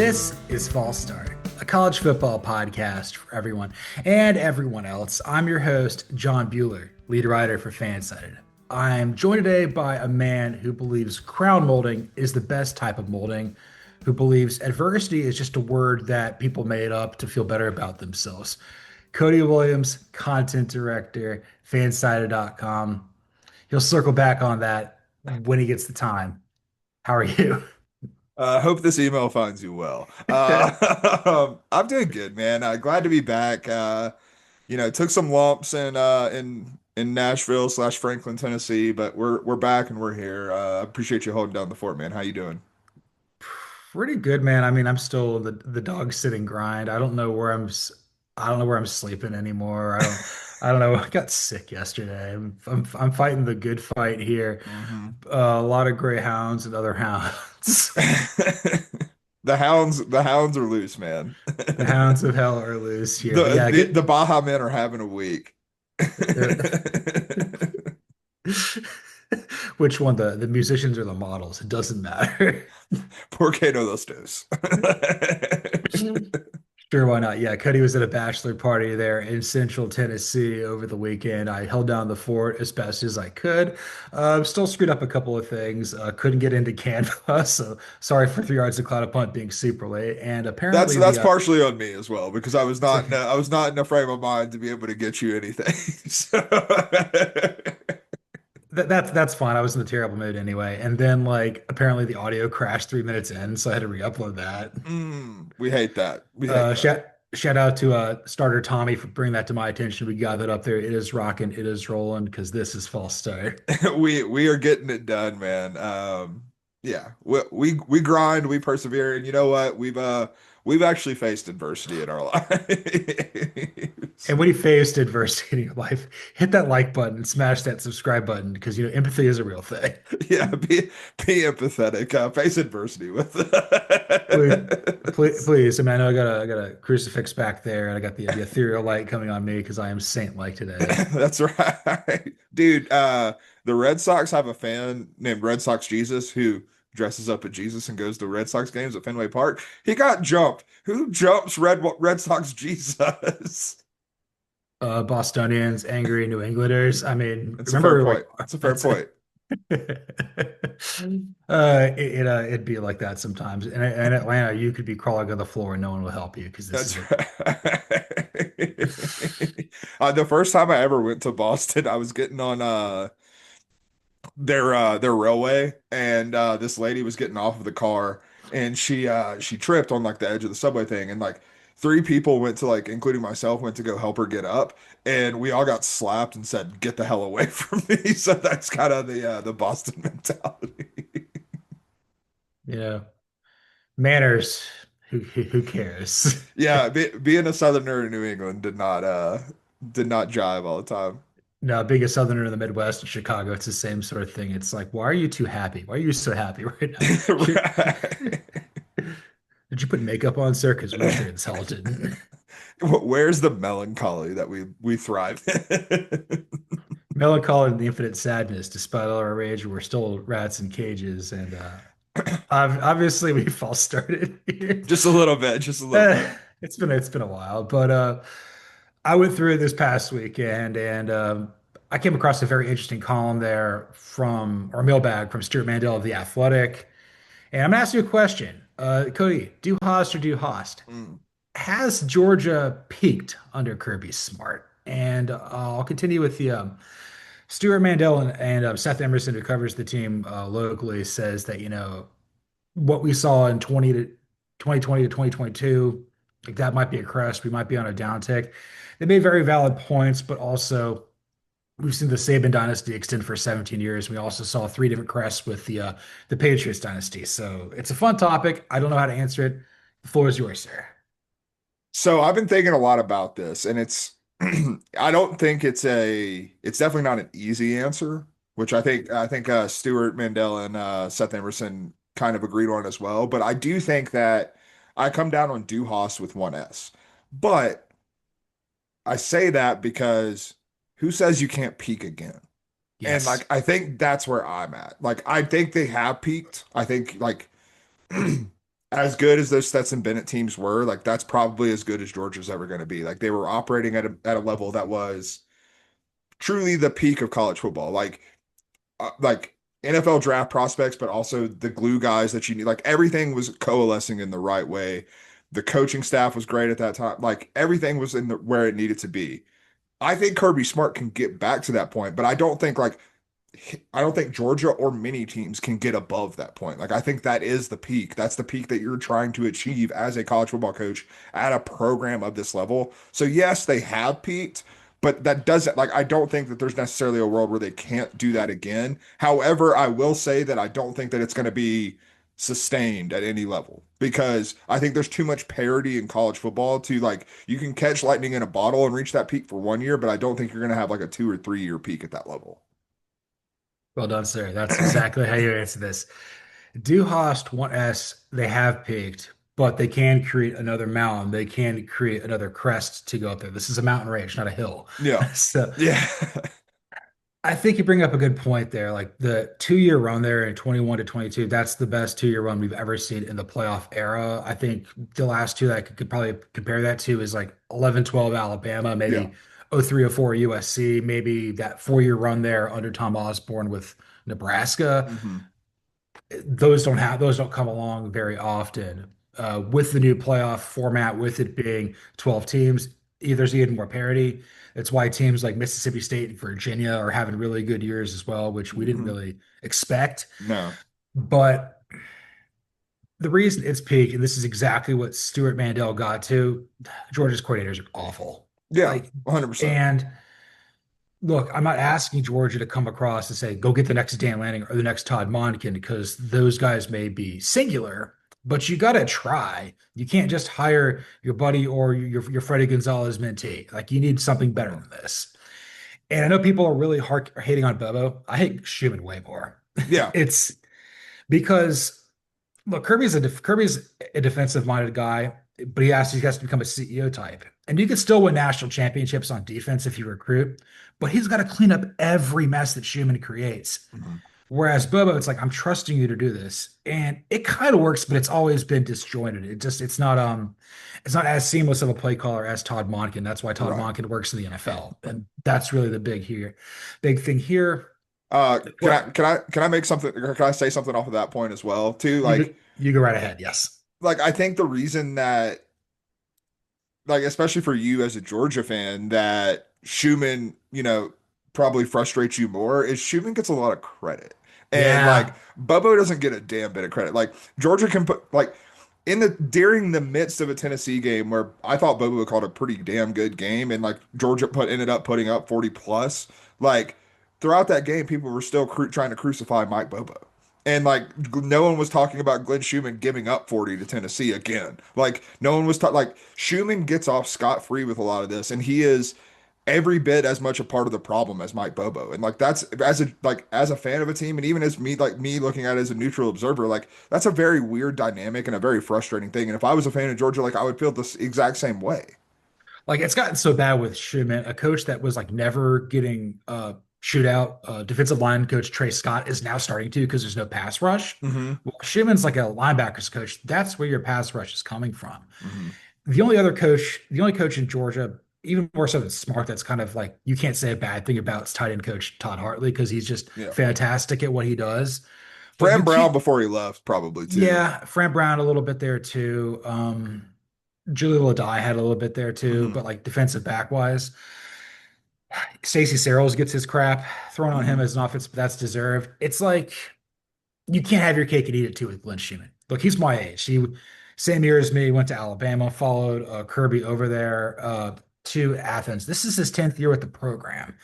This is False Start, a college football podcast for everyone and everyone else. I'm your host, John Buhler, lead writer for Fansided. I'm joined today by a man who believes crown molding is the best type of molding, who believes adversity is just a word that people made up to feel better about themselves. Cody Williams, content director, fansided.com. He'll circle back on that when he gets the time. How are you? Hope this email finds you well. I'm doing good, man. Glad to be back. Took some lumps in Nashville slash Franklin, Tennessee, but we're back and we're here. Appreciate you holding down the fort, man. How you doing? Pretty good, man. I mean, I'm still in the dog sitting grind. I don't know where I'm sleeping anymore. I don't know. I got sick yesterday. I'm fighting the good fight here. hmm A lot of greyhounds and other hounds. The hounds are loose, man. The hounds of hell are loose here. But The, yeah, I the get the Baja men are having a week. which one, the musicians or the models? It doesn't matter. Por qué no los dos? Sure, why not? Yeah, Cuddy was at a bachelor party there in Central Tennessee over the weekend. I held down the fort as best as I could. Still screwed up a couple of things. Couldn't get into Canva, so sorry for 3 yards of cloud punt being super late. And That's apparently that's the partially on me as well because so I was not in a frame of mind to be able to get you anything. So that's fine. I was in a terrible mood anyway. And then like apparently the audio crashed 3 minutes in, so I had to re-upload that. we hate that. We hate that. Shout out to starter Tommy for bringing that to my attention. We got that up there. It is rocking. It is rolling because this is false start. We are getting it done, man. Yeah, we grind, we persevere, and you know what? We've actually faced adversity in our lives. And when you faced adversity in your life, hit that like button, smash that subscribe button because empathy is a real thing. Yeah, be empathetic. Face adversity with Please, us. please. I mean, I know I got a crucifix back there, and I got the ethereal light coming on me because I am saint-like today. That's right. Dude, the Red Sox have a fan named Red Sox Jesus who dresses up as Jesus and goes to Red Sox games at Fenway Park. He got jumped. Who jumps Red Sox Jesus? Bostonians, angry New Englanders. I mean, It's a fair remember like point. It's a fair that's point. it'd be like that sometimes. In Atlanta, you could be crawling on the floor and no one will help you because this That's is a right. The first time I ever went to Boston, I was getting on their railway, and this lady was getting off of the car, and she tripped on like the edge of the subway thing, and like three people went to like, including myself, went to go help her get up, and we all got slapped and said, "Get the hell away from me." So that's kind of the Boston mentality. you know manners. Who cares? Yeah, being a Southerner in New England did not jive all the time. No, biggest southerner in the Midwest in Chicago, it's the same sort of thing. It's like, why are you too happy? Why are you so happy right now? Right. Did you put makeup on, sir? Because we're sure as hell didn't. Where's the melancholy that we thrive in? Melancholy and the infinite sadness, despite all our rage, we're still rats in cages. And obviously, we false started here. Just a little bit, just a little bit. It's been a while, but I went through it this past weekend, and I came across a very interesting column there from or mailbag from Stuart Mandel of The Athletic. And I'm gonna ask you a question. Cody, do Host or do Host? Mm. Has Georgia peaked under Kirby Smart? And I'll continue with the Stuart Mandel and Seth Emerson, who covers the team locally, says that what we saw in 2020 to 2022, like that might be a crest. We might be on a downtick. They made very valid points, but also we've seen the Saban dynasty extend for 17 years. We also saw three different crests with the Patriots dynasty. So it's a fun topic. I don't know how to answer it. The floor is yours, sir. So I've been thinking a lot about this, and it's I don't think it's definitely not an easy answer, which I think Stuart Mandel and Seth Emerson kind of agreed on as well. But I do think that I come down on Duhas with one S. But I say that because who says you can't peak again? And Yes. like I think that's where I'm at. Like I think they have peaked. I think like as good as those Stetson Bennett teams were, like that's probably as good as Georgia's ever going to be. Like they were operating at a level that was truly the peak of college football. Like NFL draft prospects, but also the glue guys that you need. Like everything was coalescing in the right way. The coaching staff was great at that time. Like everything was in where it needed to be. I think Kirby Smart can get back to that point, but I don't think Georgia or many teams can get above that point. Like I think that is the peak. That's the peak that you're trying to achieve as a college football coach at a program of this level. So yes, they have peaked, but that doesn't like I don't think that there's necessarily a world where they can't do that again. However, I will say that I don't think that it's going to be sustained at any level because I think there's too much parity in college football to like you can catch lightning in a bottle and reach that peak for 1 year, but I don't think you're going to have like a 2 or 3 year peak at that level. Well done, sir. That's exactly how you answer this. Du Hast 1S, they have peaked, but they can create another mountain. They can create another crest to go up there. This is a mountain range, not a hill. Yeah. So Yeah. I think you bring up a good point there. Like the 2 year run there in 21 to 22, that's the best 2 year run we've ever seen in the playoff era. I think the last two that I could probably compare that to is like 11, 12 Alabama, Yeah. maybe 03, 04 USC, maybe that 4 year run there under Tom Osborne with Nebraska. Hmm. Those don't come along very often. With the new playoff format, with it being 12 teams, there's even more parity. That's why teams like Mississippi State and Virginia are having really good years as well, which we didn't Hmm. really expect. No. But the reason it's peak, and this is exactly what Stuart Mandel got to, Georgia's coordinators are awful. Yeah. Like, 100%. and look, I'm not asking Georgia to come across and say, go get the next Dan Lanning or the next Todd Monken, because those guys may be singular, but you got to try. You can't just hire your buddy or your Freddie Gonzalez mentee. Like, you need something better Mhm. than this. And I know people are really hard hating on Bobo. I hate Schumann way more. Yeah. It's because look, Kirby's a defensive minded guy, but he has to become a CEO type. And you can still win national championships on defense if you recruit, but he's got to clean up every mess that Schumann creates. Mhm. Whereas Bobo, it's like, I'm trusting you to do this. And it kind of works, but it's always been disjointed. It's not as seamless of a play caller as Todd Monken. That's why Todd Right. Monken works in the NFL. And that's really the big thing here. What Can I make something or can I say something off of that point as well too? you go right ahead. Yes. I think the reason that like especially for you as a Georgia fan that Schumann, probably frustrates you more is Schumann gets a lot of credit. And like Yeah. Bubbo doesn't get a damn bit of credit. Like Georgia can put like in the during the midst of a Tennessee game where I thought Bobo called a pretty damn good game and like Georgia ended up putting up 40 plus, like throughout that game people were still trying to crucify Mike Bobo. And like no one was talking about Glenn Schumann giving up 40 to Tennessee again. Like no one was like Schumann gets off scot-free with a lot of this and he is every bit as much a part of the problem as Mike Bobo. And like that's as a fan of a team and even as me looking at it as a neutral observer, like that's a very weird dynamic and a very frustrating thing. And if I was a fan of Georgia, like I would feel this exact same way. Like it's gotten so bad with Schumann, a coach that was like never getting shootout. Defensive line coach Trey Scott is now starting to because there's no pass rush. Hmm. Well, Schumann's like a linebackers coach. That's where your pass rush is coming from. Hmm. The only coach in Georgia, even more so than Smart, that's kind of like you can't say a bad thing about is tight end coach Todd Hartley because he's just Yeah. fantastic at what he does. But you Fran Brown can't, before he left, probably too. yeah, Fran Brown a little bit there too. Julie Ladai had a little bit there too, Hmm. but like defensive back wise, Stacey Searles gets his crap thrown on him Hmm. as an offense, but that's deserved. It's like you can't have your cake and eat it too with Glenn Schumann. Look, he's my age. Same year as me, went to Alabama, followed Kirby over there to Athens. This is his 10th year with the program.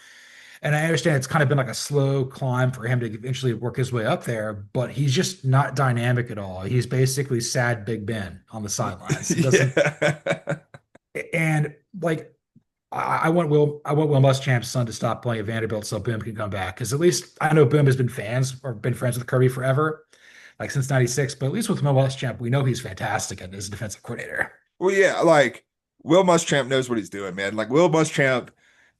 And I understand it's kind of been like a slow climb for him to eventually work his way up there, but he's just not dynamic at all. He's basically sad Big Ben on the sidelines. He doesn't, Yeah. and like I want Will Muschamp's son to stop playing at Vanderbilt so Boom can come back. Because at least I know Boom has been fans or been friends with Kirby forever, like since '96. But at least with Will Muschamp, we know he's fantastic as a defensive coordinator. Well, yeah, like Will Muschamp knows what he's doing, man. Like Will Muschamp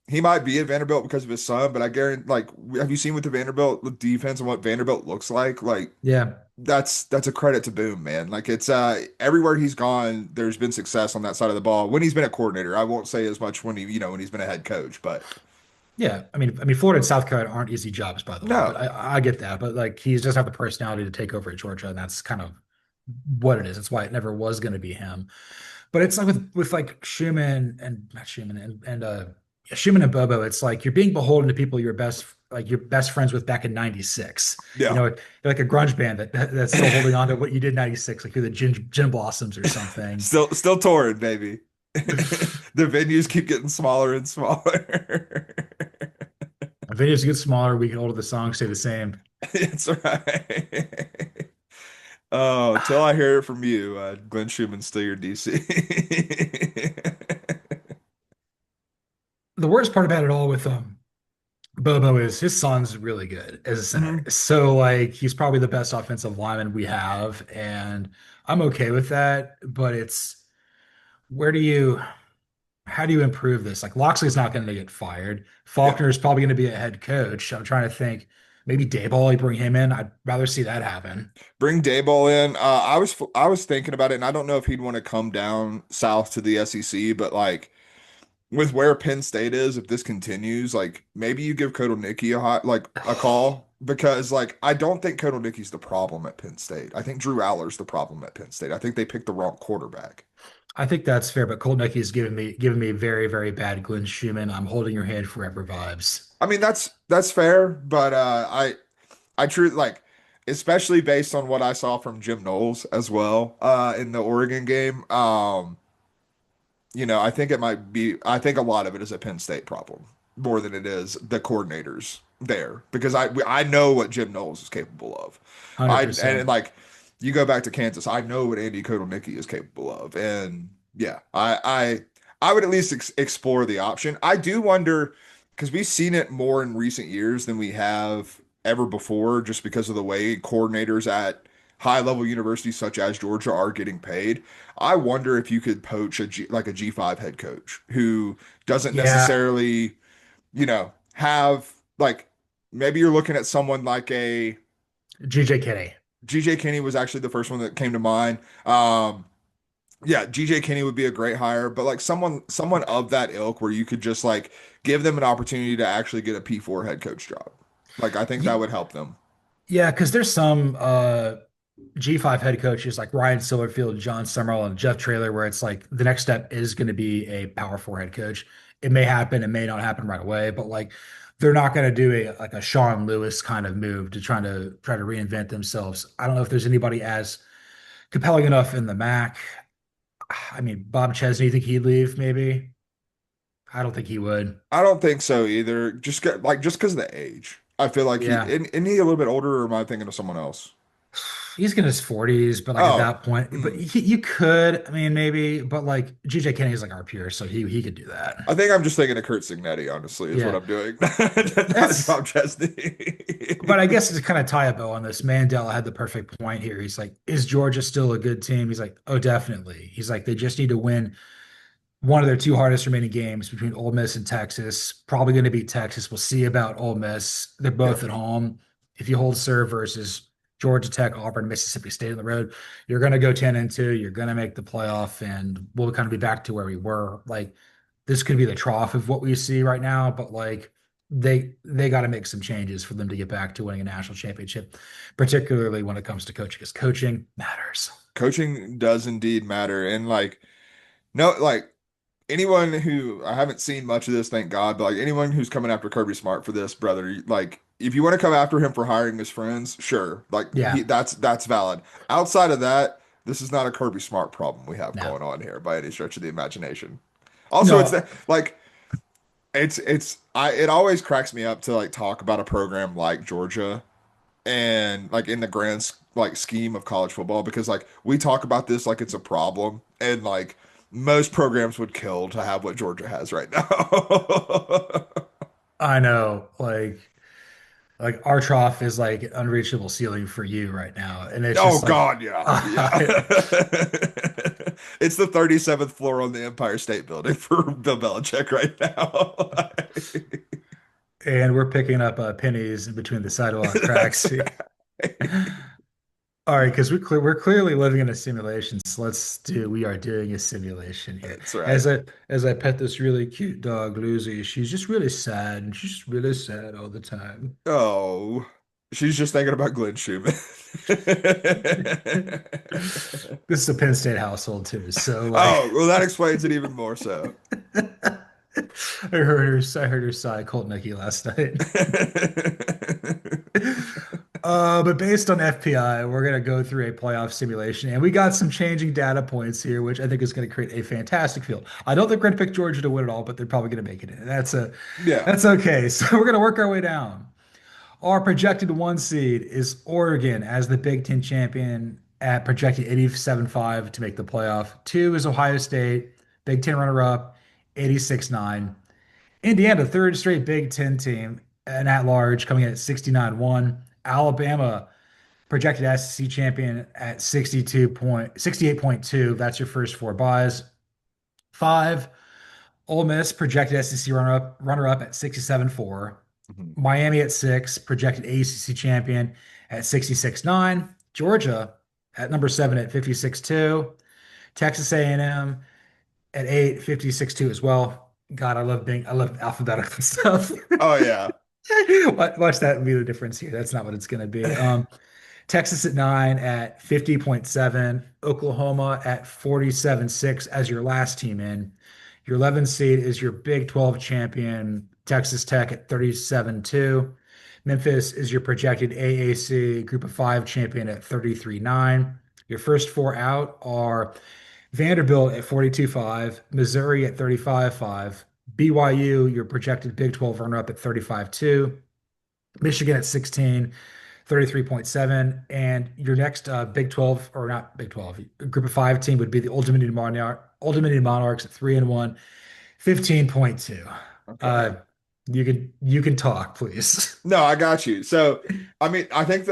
he might be at Vanderbilt because of his son, but I guarantee, like, have you seen what the Vanderbilt defense and what Vanderbilt looks like? Like, Yeah. that's a credit to Boom, man. Like, it's everywhere he's gone, there's been success on that side of the ball when he's been a coordinator. I won't say as much when when he's been a head coach, but Yeah, I mean, Florida and South Carolina aren't easy jobs, by the way. But no, I get that. But like, he doesn't have the personality to take over at Georgia, and that's kind of what it is. That's why it never was going to be him. But it's like with like Schumann and not Schumann and Schumann and Bobo. It's like you're being beholden to people you're best friends with back in '96. yeah. You're like a grunge band that's still holding on to what you did in '96, like you're the Gin Blossoms or something. Still touring, baby. The venues keep getting smaller and smaller. Videos get smaller, we get older, the songs stay the same. That's right. Oh, till I hear it from you, Glenn Schumann's still your DC. The worst part about it all with Bobo is his son's really good as a center. Mhm. So like he's probably the best offensive lineman we have, and I'm okay with that. But it's where do you how do you improve this? Like Loxley's not going to get fired. Yeah. Faulkner's probably going to be a head coach. I'm trying to think maybe Dayball, you bring him in. I'd rather see that happen. Bring Dayball in. I was thinking about it, and I don't know if he'd want to come down south to the SEC, but like with where Penn State is, if this continues, like maybe you give Kotelnicki a call because like I don't think Kotelnicki's the problem at Penn State. I think Drew Aller's the problem at Penn State. I think they picked the wrong quarterback. I think that's fair, but Colt Nucky is giving me very, very bad Glenn Schumann. I'm holding your hand forever vibes. I mean that's fair, but I truly like, especially based on what I saw from Jim Knowles as well in the Oregon game. I think it might be. I think a lot of it is a Penn State problem more than it is the coordinators there because I know what Jim Knowles is capable of. And 100%. like you go back to Kansas, I know what Andy Kotelnicki is capable of, and yeah, I would at least explore the option. I do wonder because we've seen it more in recent years than we have ever before, just because of the way coordinators at high level universities such as Georgia are getting paid. I wonder if you could poach like a G5 head coach who doesn't Yeah, necessarily, have like maybe you're looking at someone like a GJ Kinney. GJ Kinney was actually the first one that came to mind. Yeah, GJ Kinney would be a great hire, but like someone of that ilk where you could just like give them an opportunity to actually get a P4 head coach job. Like I think that would help them. Yeah, because there's some G5 head coaches like Ryan Silverfield, John Summerall, and Jeff Traylor, where it's like the next step is going to be a Power Four head coach. It may happen, it may not happen right away, but like they're not going to do a Sean Lewis kind of move to try to reinvent themselves. I don't know if there's anybody as compelling enough in the MAC. I mean, Bob Chesney, you think he'd leave? Maybe. I don't think he would. I don't think so either. Just because of the age. I feel like Yeah. isn't he a little bit older, or am I thinking of someone else? He's in his 40s, but like at Oh, that point, but hmm. you could, I mean, maybe, but like GJ Kenny is like our peer, so he could do that. I think I'm just thinking of Kurt Signetti, honestly, is what Yeah. I'm doing. Not That's, Bob Chesney. but I guess to kind of tie a bow on this, Mandela had the perfect point here. He's like, is Georgia still a good team? He's like, oh, definitely. He's like, they just need to win one of their two hardest remaining games between Ole Miss and Texas. Probably going to beat Texas. We'll see about Ole Miss. They're Yeah. both at home. If you hold serve versus Georgia Tech, Auburn, Mississippi State on the road, you're going to go 10-2. You're going to make the playoff, and we'll kind of be back to where we were. Like this could be the trough of what we see right now, but like they got to make some changes for them to get back to winning a national championship, particularly when it comes to coaching, because coaching matters. Coaching does indeed matter. And like, no, like anyone who I haven't seen much of this, thank God, but like anyone who's coming after Kirby Smart for this, brother, like if you want to come after him for hiring his friends, sure. Like Yeah. that's valid. Outside of that, this is not a Kirby Smart problem we have No. going on here by any stretch of the imagination. Also, it's No. that like it always cracks me up to like talk about a program like Georgia and like in the like scheme of college football because like we talk about this like it's a problem and like most programs would kill to have what Georgia has right now. I know, like our trough is like an unreachable ceiling for you right now, and it's Oh just like, God, yeah. Yeah. It's the 37th floor on the Empire State Building for Bill Belichick right now. And we're picking up pennies in between the sidewalk cracks. That's right. All right, because we're clearly living in a simulation. So we are doing a simulation here. That's right. As I pet this really cute dog, Lucy, she's just really sad, and she's just really sad all the time. Oh, she's just thinking about Glenn Schumann. This is a Penn State household too, so like Oh, well, that explains it even more so. I heard her sigh Colt Nicky last night. But based on FPI, we're gonna go through a playoff simulation, and we got some changing data points here, which I think is going to create a fantastic field. I don't think we're gonna pick Georgia to win it all, but they're probably gonna make it in. Yeah. That's okay. So we're gonna work our way down. Our projected one seed is Oregon as the Big Ten champion at projected 87.5 to make the playoff. Two is Ohio State, Big Ten runner-up, 86.9. Indiana, third straight Big Ten team, and at large coming in at 69.1. Alabama, projected SEC champion at 68.2. That's your first four buys. Five, Ole Miss, projected SEC runner up at 67.4. Mhm. Miami at six, projected ACC champion at 66.9. Georgia at number seven at 56.2. Texas A&M at eight, 56.2 as well. God, I love alphabetical stuff. Oh, yeah. Watch that be the difference here. That's not what it's going to be. Texas at nine at 50.7, Oklahoma at 47.6 as your last team in. Your 11 seed is your Big 12 champion, Texas Tech at 37.2. Memphis is your projected AAC Group of Five champion at 33.9. Your first four out are Vanderbilt at 42.5, Missouri at 35.5, BYU, your projected Big 12 runner-up at 35.2, Michigan at 16, 33.7. And your next Big 12, or not Big 12, Group of Five team would be the Old Dominion Monarchs at 3-1, 15.2. Okay. Uh, you can talk, please. No, I got you. So, I mean, I think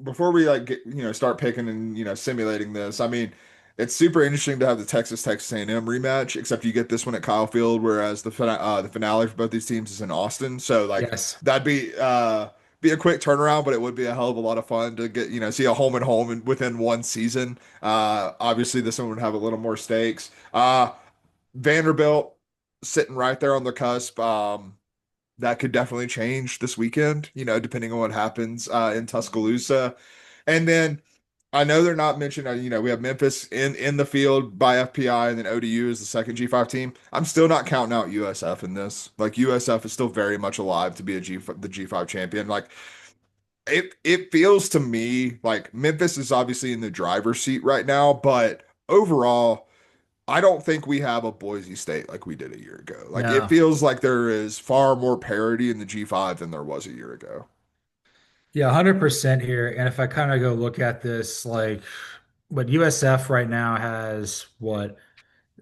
before we like get, start picking and, simulating this, I mean, it's super interesting to have the Texas A&M rematch, except you get this one at Kyle Field, whereas the finale for both these teams is in Austin. So, like, Yes. that'd be a quick turnaround, but it would be a hell of a lot of fun to get, see a home and home within one season. Obviously, this one would have a little more stakes. Vanderbilt sitting right there on the cusp. That could definitely change this weekend, depending on what happens in Tuscaloosa. And then I know they're not mentioned, we have Memphis in the field by FPI, and then ODU is the second G5 team. I'm still not counting out USF in this. Like USF is still very much alive to be the G5 champion. Like it feels to me like Memphis is obviously in the driver's seat right now, but overall I don't think we have a Boise State like we did a year ago. Like it No. feels like there is far more parity in the G5 than there was a year ago. Yeah, 100% here. And if I kind of go look at this, like what USF right now has what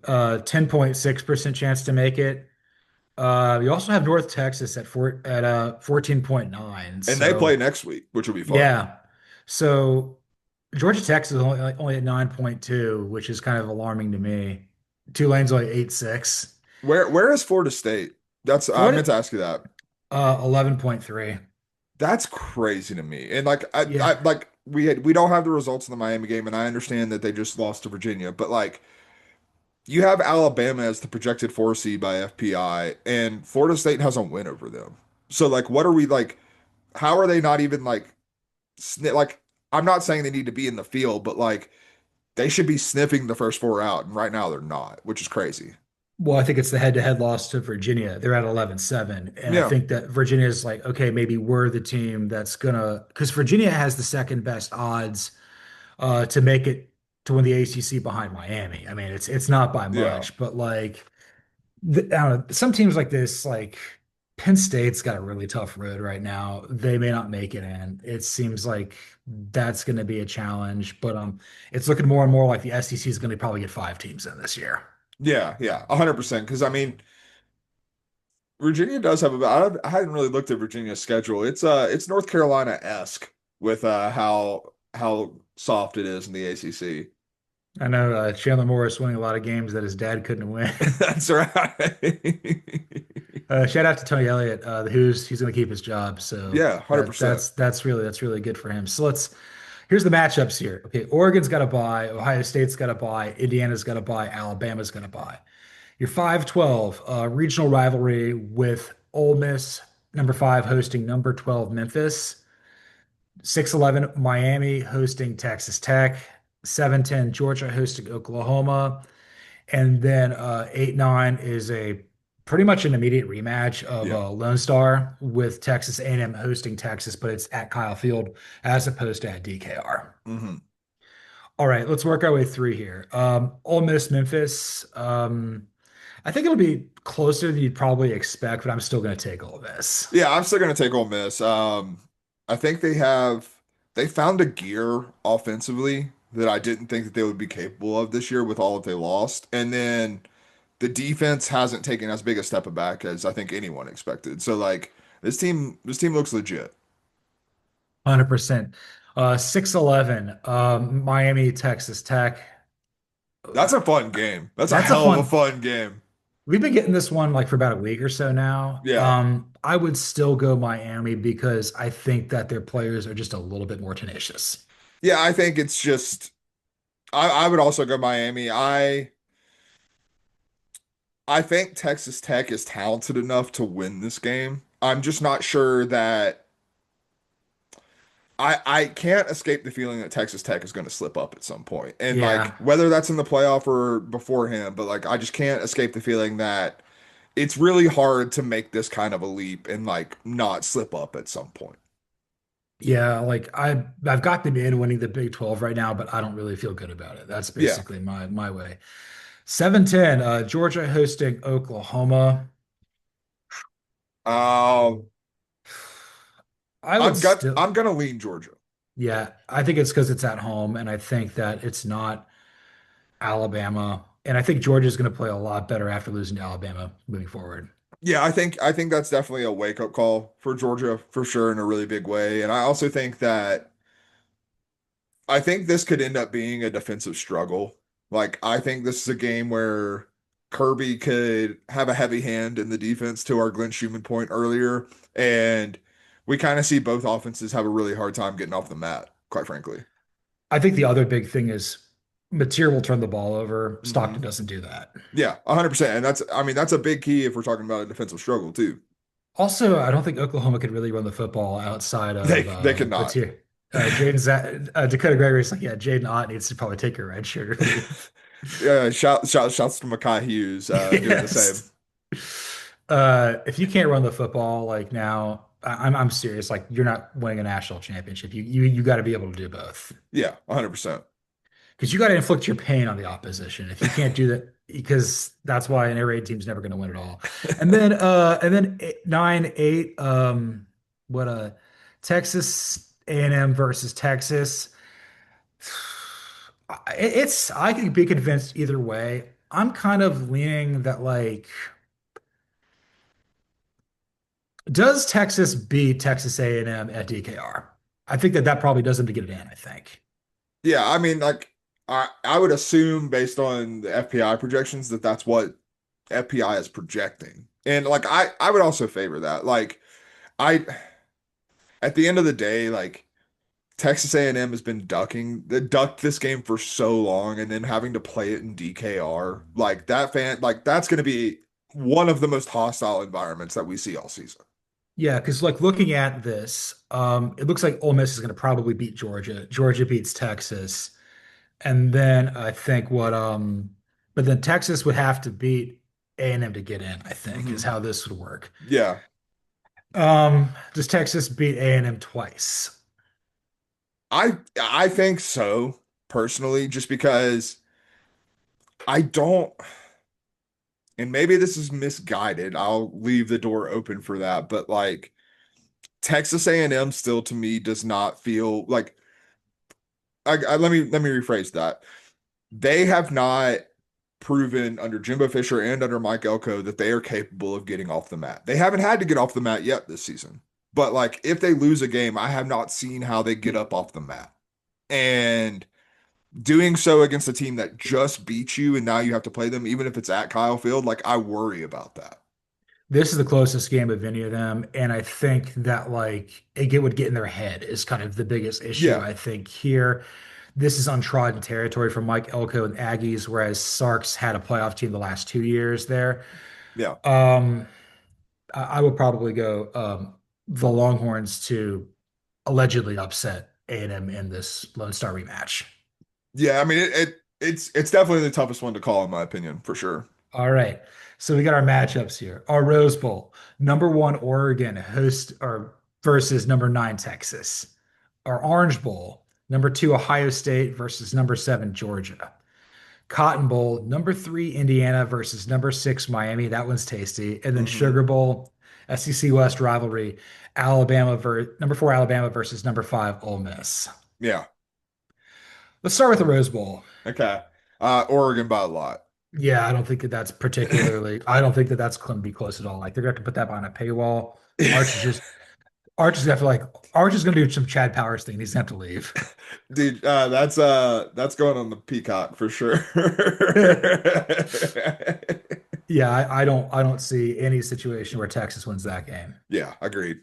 10.6% chance to make it. You also have North Texas at 14.9. And they play So next week, which will be fun. yeah. So Georgia Tech is only at 9.2, which is kind of alarming to me. Tulane's only 8.6. Where is Florida State? That's I meant Florida to ask you that. 11.3. That's crazy to me. And like Yeah. I like we don't have the results in the Miami game, and I understand that they just lost to Virginia, but like you have Alabama as the projected four seed by FPI, and Florida State has a win over them. So like, what are we like? How are they not even like? I'm not saying they need to be in the field, but like they should be sniffing the first four out, and right now they're not, which is crazy. Well, I think it's the head-to-head loss to Virginia. They're at 11-7. And I Yeah, think that Virginia is like, okay, maybe we're the team that's gonna, because Virginia has the second best odds to make it to win the ACC behind Miami. I mean, it's not by yeah, much, but like I don't know, some teams like this, like Penn State's got a really tough road right now. They may not make it in. It seems like that's going to be a challenge, but it's looking more and more like the SEC is going to probably get five teams in this year. yeah, 100%. Because I mean, Virginia does have I hadn't really looked at Virginia's schedule. It's North Carolina-esque with how soft it is in the ACC. I know Chandler Morris winning a lot of games that his dad couldn't win. That's right. Shout out to Tony Elliott, who's he's going to keep his job. So Yeah, 100%. that's really good for him. So let's here's the matchups here. Okay, Oregon's got to buy, Ohio State's got to buy, Indiana's got to buy, Alabama's got to buy. Your 5-12 regional rivalry with Ole Miss, number 5 hosting number 12 Memphis, 6-11 Miami hosting Texas Tech, 7-10 Georgia hosting Oklahoma, and then 8-9 is a pretty much an immediate rematch of Yeah. Lone Star with Texas A&M hosting Texas, but it's at Kyle Field as opposed to at DKR. Hmm. All right, let's work our way through here. Ole Miss, Memphis. I think it'll be closer than you'd probably expect, but I'm still going to take Ole Miss. Yeah, I'm still gonna take Ole Miss. I think they found a gear offensively that I didn't think that they would be capable of this year with all that they lost. And then the defense hasn't taken as big a step back as I think anyone expected. So like this team looks legit. 100%. 6-11, Miami, Texas Tech. That's a fun game. That's a That's a hell of a fun. fun game. We've been getting this one like for about a week or so now. Yeah. I would still go Miami because I think that their players are just a little bit more tenacious. Yeah, I think it's just I would also go Miami. I think Texas Tech is talented enough to win this game. I'm just not sure that I can't escape the feeling that Texas Tech is going to slip up at some point. And like Yeah. whether that's in the playoff or beforehand, but like I just can't escape the feeling that it's really hard to make this kind of a leap and like not slip up at some point. Yeah, like I've got them in winning the Big 12 right now, but I don't really feel good about it. That's Yeah. basically my way. 7-10, Georgia hosting Oklahoma. Um, I would still, I'm gonna lean Georgia. yeah, I think it's because it's at home, and I think that it's not Alabama. And I think Georgia's going to play a lot better after losing to Alabama moving forward. Yeah, I think that's definitely a wake up call for Georgia for sure in a really big way. And I also think that I think this could end up being a defensive struggle. Like I think this is a game where Kirby could have a heavy hand in the defense to our Glenn Schumann point earlier. And we kind of see both offenses have a really hard time getting off the mat, quite frankly. I think the other big thing is Mateer will turn the ball over. Hmm. Stockton doesn't do that. Yeah, 100%. And I mean, that's a big key if we're talking about a defensive struggle too. Also, I don't think Oklahoma could really run the football outside of They could not. Mateer. Dakota Gregory's like, yeah, Jaden Ott needs to probably take a red shirt or leave. Yeah, shouts to Makai Hughes doing the same. Yes. If you can't run the football like now, I'm serious. Like you're not winning a national championship. You got to be able to do both Yeah, 100%. because you got to inflict your pain on the opposition. If you can't do that, because that's why an air raid team's never going to win it all. And then 9-8, what Texas A&M versus Texas. It's I could be convinced either way. I'm kind of leaning that like. Does Texas beat Texas A&M at DKR? I think that probably does them to get it in, I think. Yeah, I mean, like I would assume based on the FPI projections that that's what FPI is projecting, and like I would also favor that. Like I at the end of the day, like Texas A&M has been they ducked this game for so long, and then having to play it in DKR, like that's going to be one of the most hostile environments that we see all season. Yeah, because like looking at this, it looks like Ole Miss is going to probably beat Georgia. Georgia beats Texas, and then I think but then Texas would have to beat A&M to get in. I think is Hmm. how this would work. Yeah, Does Texas beat A&M twice? I think so personally, just because I don't. And maybe this is misguided. I'll leave the door open for that, but like Texas A&M still to me does not feel like let me rephrase that. They have not proven under Jimbo Fisher and under Mike Elko that they are capable of getting off the mat. They haven't had to get off the mat yet this season. But like if they lose a game, I have not seen how they get up off the mat. And doing so against a team that just beat you and now you have to play them, even if it's at Kyle Field, like I worry about that. This is the closest game of any of them, and I think that like it would get in their head is kind of the biggest issue. Yeah, I think here, this is untrodden territory for Mike Elko and Aggies, whereas Sark's had a playoff team the last 2 years there. yeah. Um, I would probably go the Longhorns to allegedly upset A&M in this Lone Star rematch. Yeah, I mean it's definitely the toughest one to call in my opinion, for sure. All right. So we got our matchups here. Our Rose Bowl, number one Oregon host or versus number nine Texas. Our Orange Bowl, number two Ohio State versus number seven Georgia. Cotton Bowl, number three Indiana versus number six Miami. That one's tasty. And then Hmm. Sugar Bowl, SEC West rivalry, number four Alabama versus number five Ole Miss. Yeah. Let's start with the Rose Bowl. Okay. Oregon by a lot. Yeah, I don't think that that's particularly. I don't think that that's going to be close at all. Like they're going to have to put that behind a paywall. Arch is just Arch is going to have to like Arch is going to do some Chad Powers thing. He's going to have to leave. Dude, that's going on the Peacock for sure. Yeah, I don't see any situation where Texas wins that game. Yeah, agreed.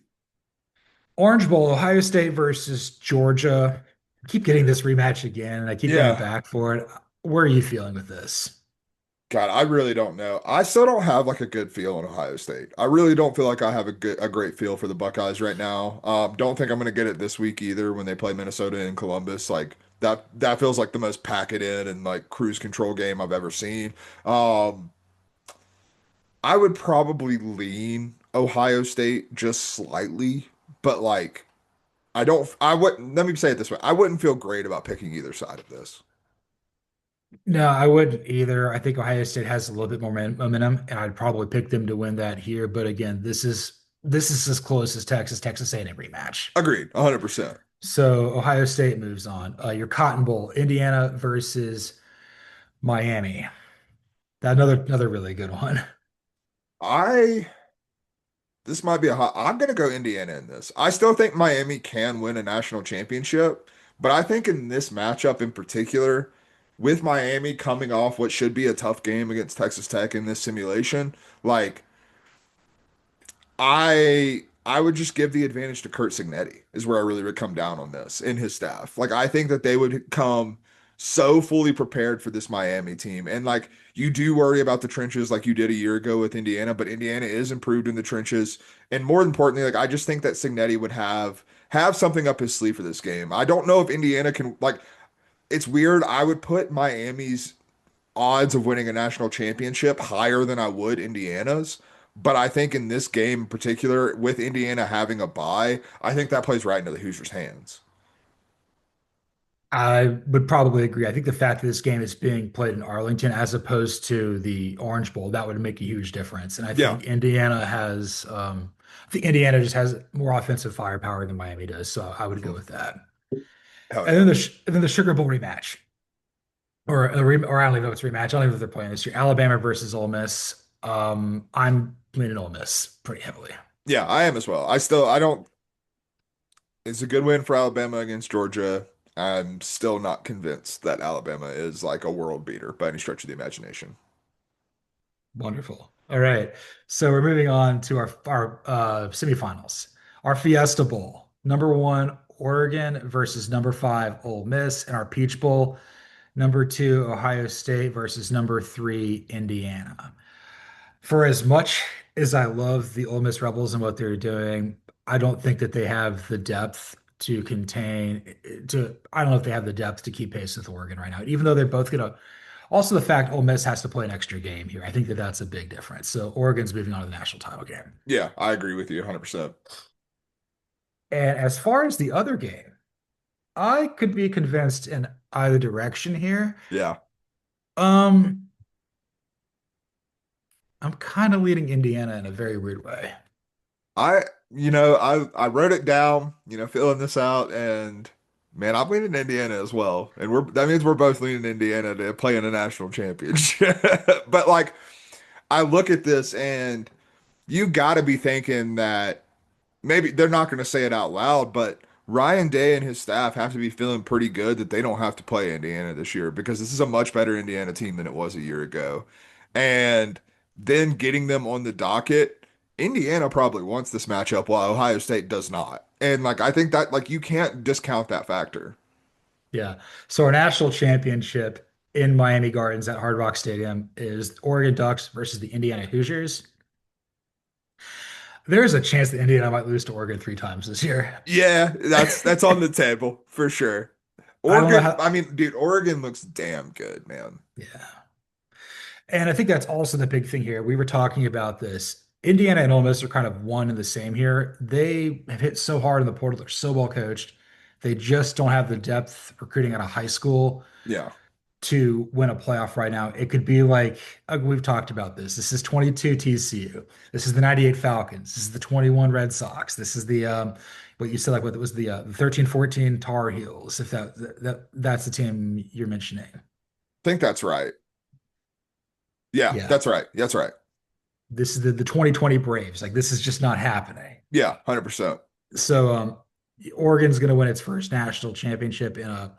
Orange Bowl, Ohio State versus Georgia. I keep getting this rematch again, and I keep going Yeah. back for it. Where are you feeling with this? God, I really don't know. I still don't have like a good feel on Ohio State. I really don't feel like I have a great feel for the Buckeyes right now. Don't think I'm gonna get it this week either when they play Minnesota in Columbus. Like that feels like the most pack it in and like cruise control game I've ever seen. Um, I would probably lean Ohio State just slightly, but like I wouldn't, let me say it this way. I wouldn't feel great about picking either side of this. No, I wouldn't either. I think Ohio State has a little bit more momentum, and I'd probably pick them to win that here. But again, this is as close as Texas A&M rematch. Agreed, 100%. So Ohio State moves on. Your Cotton Bowl, Indiana versus Miami. That another really good one. I This might be a hot. I'm gonna go Indiana in this. I still think Miami can win a national championship, but I think in this matchup in particular, with Miami coming off what should be a tough game against Texas Tech in this simulation, like I would just give the advantage to Kurt Signetti is where I really would come down on this and his staff. Like I think that they would come so fully prepared for this Miami team. And like you do worry about the trenches like you did a year ago with Indiana, but Indiana is improved in the trenches. And more importantly, like I just think that Signetti would have something up his sleeve for this game. I don't know if Indiana can like it's weird. I would put Miami's odds of winning a national championship higher than I would Indiana's. But I think in this game in particular, with Indiana having a bye, I think that plays right into the Hoosiers' hands. I would probably agree. I think the fact that this game is being played in Arlington as opposed to the Orange Bowl, that would make a huge difference. And Yeah. I think Indiana just has more offensive firepower than Miami does. So I would go Mhm. with that. Hell And yeah. then the Sugar Bowl rematch, or I don't even know if it's a rematch. I don't even know if they're playing this year. Alabama versus Ole Miss. I'm leaning Ole Miss pretty heavily. Yeah, I am as well. I don't, it's a good win for Alabama against Georgia. I'm still not convinced that Alabama is like a world beater by any stretch of the imagination. Wonderful. All right. So we're moving on to our semifinals. Our Fiesta Bowl, number one, Oregon versus number five, Ole Miss, and our Peach Bowl, number two, Ohio State versus number three, Indiana. For as much as I love the Ole Miss Rebels and what they're doing, I don't think that they have the depth to contain I don't know if they have the depth to keep pace with Oregon right now, even though they're both gonna also the fact Ole Miss has to play an extra game here. I think that that's a big difference. So Oregon's moving on to the national title game. Yeah, I agree with you 100%. And as far as the other game, I could be convinced in either direction here. Yeah. Um, I'm kind of leading Indiana in a very weird way. I wrote it down, filling this out, and man, I'm leaning Indiana as well. And that means we're both leaning Indiana to play in a national championship. But like, I look at this and you got to be thinking that maybe they're not going to say it out loud, but Ryan Day and his staff have to be feeling pretty good that they don't have to play Indiana this year because this is a much better Indiana team than it was a year ago. And then getting them on the docket, Indiana probably wants this matchup while Ohio State does not. And like I think that like you can't discount that factor. Yeah. So our national championship in Miami Gardens at Hard Rock Stadium is Oregon Ducks versus the Indiana Hoosiers. There is a chance that Indiana might lose to Oregon 3 times this year. Yeah, that's on the table for sure. I don't know Oregon, how. I mean, dude, Oregon looks damn good, man. Yeah. And I think that's also the big thing here. We were talking about this. Indiana and Ole Miss are kind of one and the same here. They have hit so hard in the portal. They're so well coached. They just don't have the depth recruiting out of high school Yeah. to win a playoff right now. It could be like we've talked about this. This is 22 TCU. This is the 98 Falcons. This is the 21 Red Sox. This is the what you said like what was the 13-14 Tar Heels. If that's the team you're mentioning. Think that's right. Yeah, Yeah. that's right. That's right. This is the 2020 Braves. Like this is just not happening. Yeah, 100%. So Oregon's going to win its first national championship in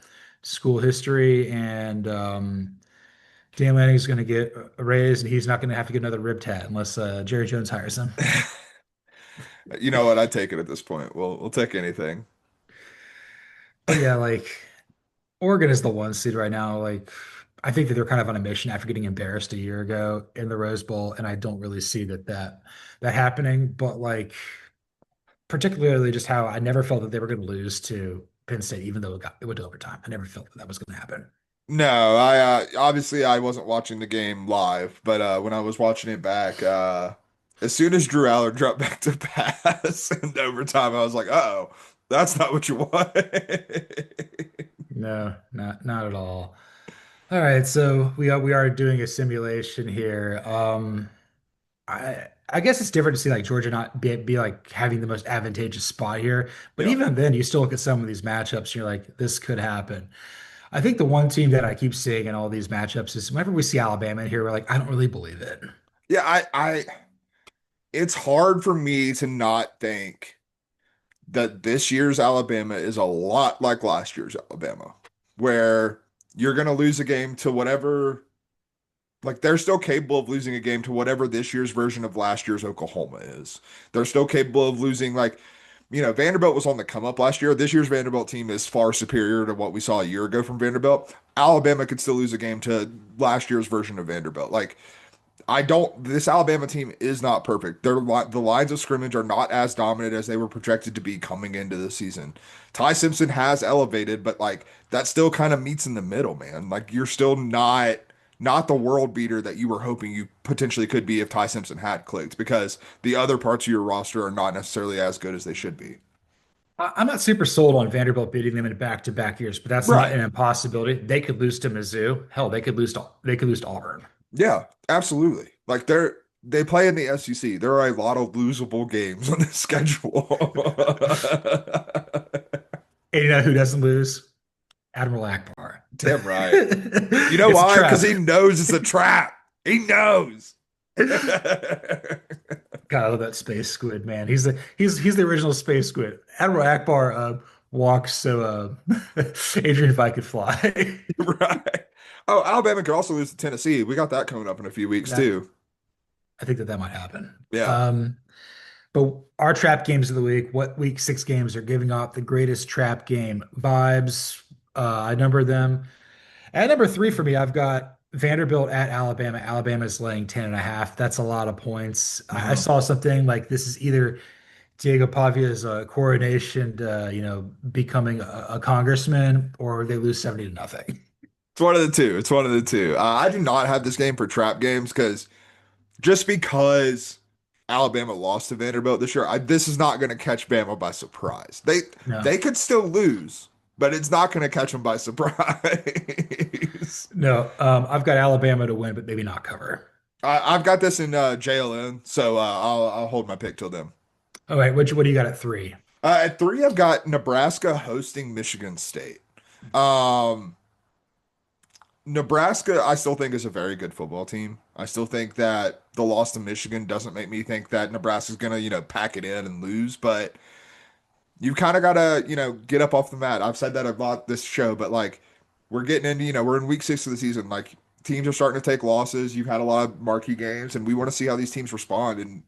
school history, and Dan Lanning's going to get a raise, and he's not going to have to get another rib tat unless Jerry Jones hires him. You know what? I'd take it at this point. We'll take anything. But yeah, like Oregon is the 1 seed right now. Like I think that they're kind of on a mission after getting embarrassed a year ago in the Rose Bowl, and I don't really see that happening. But like particularly just how I never felt that they were going to lose to Penn State, even though it went to overtime. I never felt that was going to happen. No, I obviously I wasn't watching the game live, but when I was watching it back, as soon as Drew Aller dropped back to pass in overtime, I was like, "Uh-oh, that's not what you want." No, not at all. All right, so we are doing a simulation here. I guess it's different to see like Georgia not be like having the most advantageous spot here, but Yeah. even then, you still look at some of these matchups and you're like, this could happen. I think the one team that I keep seeing in all these matchups is whenever we see Alabama in here, we're like, I don't really believe it. Yeah, it's hard for me to not think that this year's Alabama is a lot like last year's Alabama, where you're going to lose a game to whatever, like they're still capable of losing a game to whatever this year's version of last year's Oklahoma is. They're still capable of losing, like, Vanderbilt was on the come up last year. This year's Vanderbilt team is far superior to what we saw a year ago from Vanderbilt. Alabama could still lose a game to last year's version of Vanderbilt. Like, this Alabama team is not perfect. The lines of scrimmage are not as dominant as they were projected to be coming into the season. Ty Simpson has elevated, but like that still kind of meets in the middle, man. Like you're still not the world beater that you were hoping you potentially could be if Ty Simpson had clicked because the other parts of your roster are not necessarily as good as they should be. I'm not super sold on Vanderbilt beating them in back-to-back years, but that's not Right. an impossibility. They could lose to Mizzou. Hell, they could lose to Auburn. Yeah, absolutely. Like they play in the SEC. There are a lot of losable games on the schedule. And you know who doesn't love Admiral Akbar. Damn right. You know It's a why? Because trap. he knows it's a trap. He knows. God, I love that space squid, man. He's the original space squid. Admiral Akbar walks so Adrian if I could fly. Right. Oh, Alabama could also lose to Tennessee. We got that coming up in a few weeks That too. I think that might happen. Yeah. But our trap games of the week, what week 6 games are giving off the greatest trap game vibes? I number them. At number 3 for me, I've got Vanderbilt at Alabama. Alabama's laying 10.5. That's a lot of points. I Uh-huh. saw something like this is either Diego Pavia's coronation, becoming a congressman, or they lose 70-0. It's one of the two. It's one of the two. I do not have this game for trap games because Alabama lost to Vanderbilt this year, this is not going to catch Bama by surprise. No, They could still lose, but it's not going to catch them by surprise. no. I've got Alabama to win, but maybe not cover. I've got this in JLN, so I'll hold my pick till then. All right, what do you got at 3? At three, I've got Nebraska hosting Michigan State. Um, Nebraska, I still think is a very good football team. I still think that the loss to Michigan doesn't make me think that Nebraska's gonna, pack it in and lose. But you kind of got to, get up off the mat. I've said that a lot this show, but like we're getting into, we're in week 6 of the season. Like teams are starting to take losses. You've had a lot of marquee games, and we want to see how these teams respond. And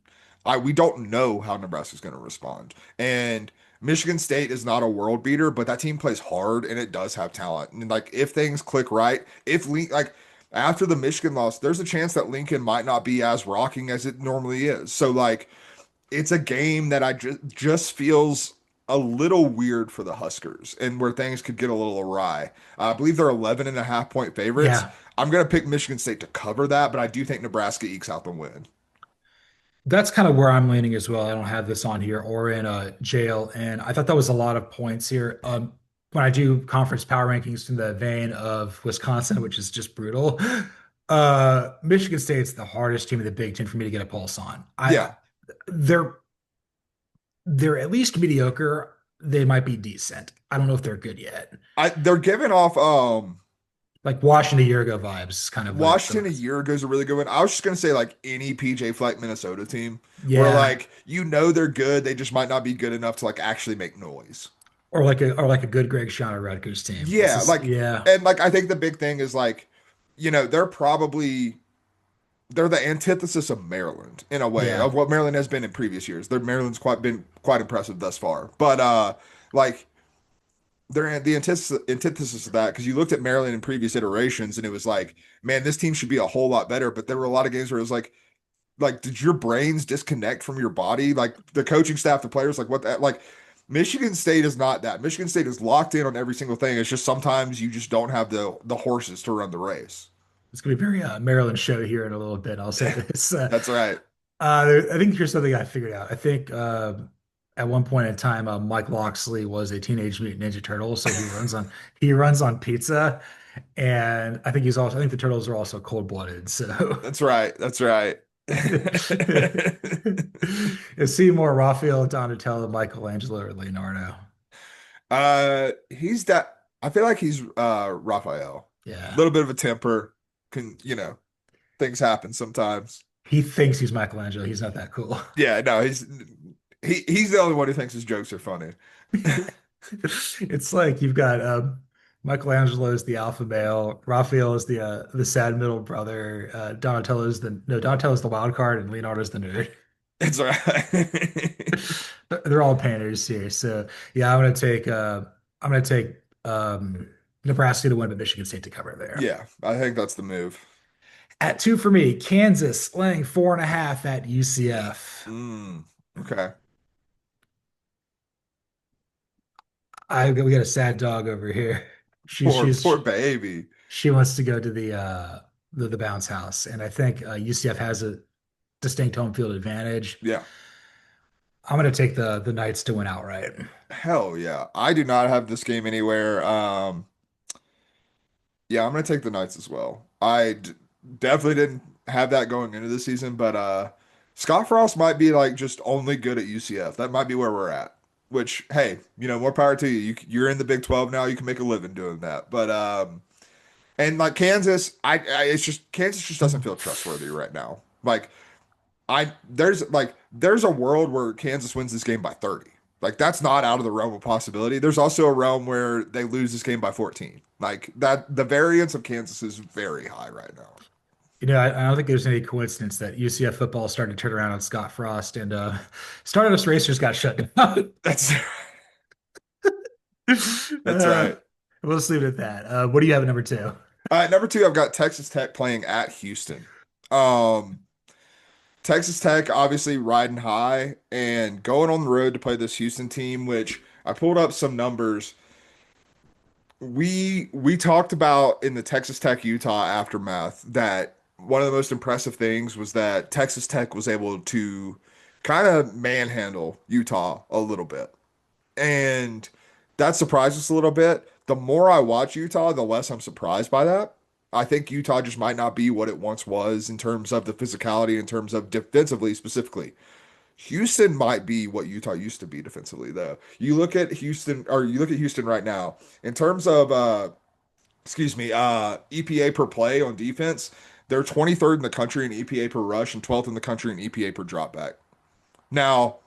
we don't know how Nebraska's going to respond. And Michigan State is not a world beater, but that team plays hard and it does have talent. And like if things click right, like after the Michigan loss, there's a chance that Lincoln might not be as rocking as it normally is. So like it's a game that I just feels a little weird for the Huskers and where things could get a little awry. I believe they're 11.5 point favorites. Yeah, I'm going to pick Michigan State to cover that, but I do think Nebraska ekes out the win. that's kind of where I'm leaning as well. I don't have this on here or in jail, and I thought that was a lot of points here. When I do conference power rankings in the vein of Wisconsin, which is just brutal, Michigan State's the hardest team in the Big Ten for me to get a pulse on. Yeah, They're they're at least mediocre. They might be decent. I don't know if they're good yet. they're giving off Like Washington a year ago vibes, is kind of what Washington a year ago is a really good one. I was just gonna say like any PJ Fleck Minnesota team where yeah, like they're good, they just might not be good enough to like actually make noise. or like a good Greg Schiano Rutgers team. This Yeah, is like yeah, and like I think the big thing is like, they're the antithesis of Maryland in a way yeah. of what Maryland has been in previous years. Maryland's quite impressive thus far. But like they're the antithesis of that because you looked at Maryland in previous iterations and it was like, man, this team should be a whole lot better. But there were a lot of games where it was like, did your brains disconnect from your body? Like the coaching staff, the players, like what that like Michigan State is not that. Michigan State is locked in on every single thing. It's just sometimes you just don't have the horses to run the race. It's gonna be very Maryland show here in a little bit. I'll say this. That's right. I think here's something I figured out. I think at one point in time, Mike Loxley was a Teenage Mutant Ninja Turtle, so he runs on pizza, and I think he's also I think the turtles are also cold-blooded. So That's right. That's right. is Seymour, Raphael, Donatello, Michelangelo, or Leonardo? He's that. I feel like he's Raphael. A Yeah, little bit of a temper. Can things happen sometimes. he thinks he's Michelangelo. He's not that cool. Yeah, no, he's the only one who thinks his jokes are funny. It's like you've got Michelangelo is the alpha male, Raphael is the sad middle brother, Donatello's the wild card, and Leonardo's the nerd. It's all right. They're all painters here. So yeah, I'm gonna take Nebraska to win, but Michigan State to cover there. Yeah, I think that's the move. At two for me, Kansas laying 4.5 at UCF. Okay. We got a sad dog over here. Poor baby. She wants to go to the bounce house, and I think UCF has a distinct home field advantage. Yeah. I'm going to take the Knights to win outright. Hell yeah. I do not have this game anywhere. Yeah, I'm gonna take the Knights as well. Definitely didn't have that going into the season, but Scott Frost might be like just only good at UCF. That might be where we're at. Which, hey, more power to you. You're in the Big 12 now. You can make a living doing that. But and like Kansas, it's just Kansas just doesn't feel trustworthy right now. Like there's a world where Kansas wins this game by 30. Like that's not out of the realm of possibility. There's also a realm where they lose this game by 14. Like that the variance of Kansas is very high right now. I don't think there's any coincidence that UCF football started to turn around on Scott Frost and Stardust Racers got shut down. That's that's uh, right. we'll just leave it at that. What do you have at number two? Number two, I've got Texas Tech playing at Houston. Um, Texas Tech obviously riding high and going on the road to play this Houston team, which I pulled up some numbers. We talked about in the Texas Tech Utah aftermath that one of the most impressive things was that Texas Tech was able to kind of manhandle Utah a little bit. And that surprised us a little bit. The more I watch Utah, the less I'm surprised by that. I think Utah just might not be what it once was in terms of the physicality, in terms of defensively specifically. Houston might be what Utah used to be defensively, though. You look at Houston right now in terms of EPA per play on defense. They're 23rd in the country in EPA per rush and 12th in the country in EPA per dropback. Now,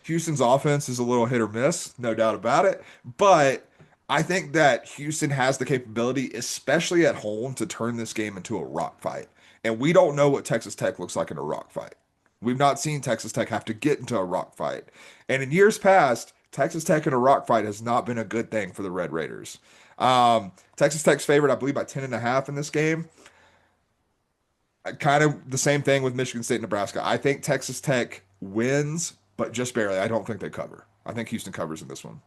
Houston's offense is a little hit or miss, no doubt about it. But I think that Houston has the capability, especially at home, to turn this game into a rock fight. And we don't know what Texas Tech looks like in a rock fight. We've not seen Texas Tech have to get into a rock fight. And in years past, Texas Tech in a rock fight has not been a good thing for the Red Raiders. Texas Tech's favored, I believe, by 10 and a half in this game. Kind of the same thing with Michigan State, Nebraska. I think Texas Tech wins, but just barely. I don't think they cover. I think Houston covers in this one.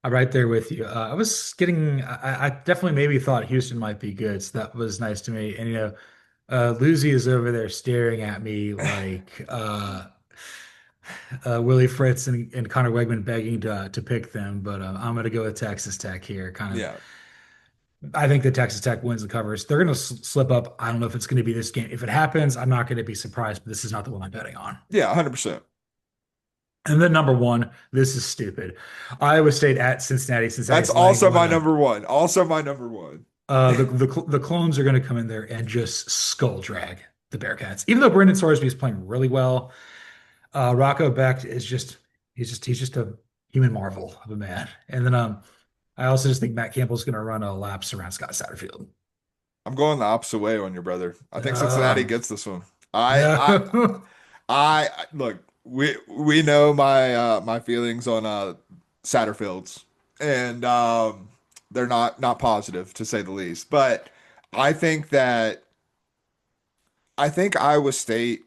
I'm right there with you. I definitely maybe thought Houston might be good, so that was nice to me. And Lucy is over there staring at me like Willie Fritz and Connor Wegman begging to pick them, but I'm going to go with Texas Tech here. Yeah. I think that Texas Tech wins the covers. They're going to slip up. I don't know if it's going to be this game. If it happens, I'm not going to be surprised, but this is not the one I'm betting on. Yeah, 100%. And then number one, this is stupid. Iowa State at Cincinnati. That's Cincinnati's laying also my one. number one. Also my number one. The clones are going to come in there and just skull drag the Bearcats. Even though Brendan Sorsby is playing really well, Rocco Beck is just he's just a human marvel of a man. And then I also just think Matt Campbell's going to run a laps around Scott Satterfield. I'm going the opposite way on your brother. I think Cincinnati Um, gets this one. I no. look, we know my feelings on Satterfields, and they're not positive to say the least. But I think that I think Iowa State.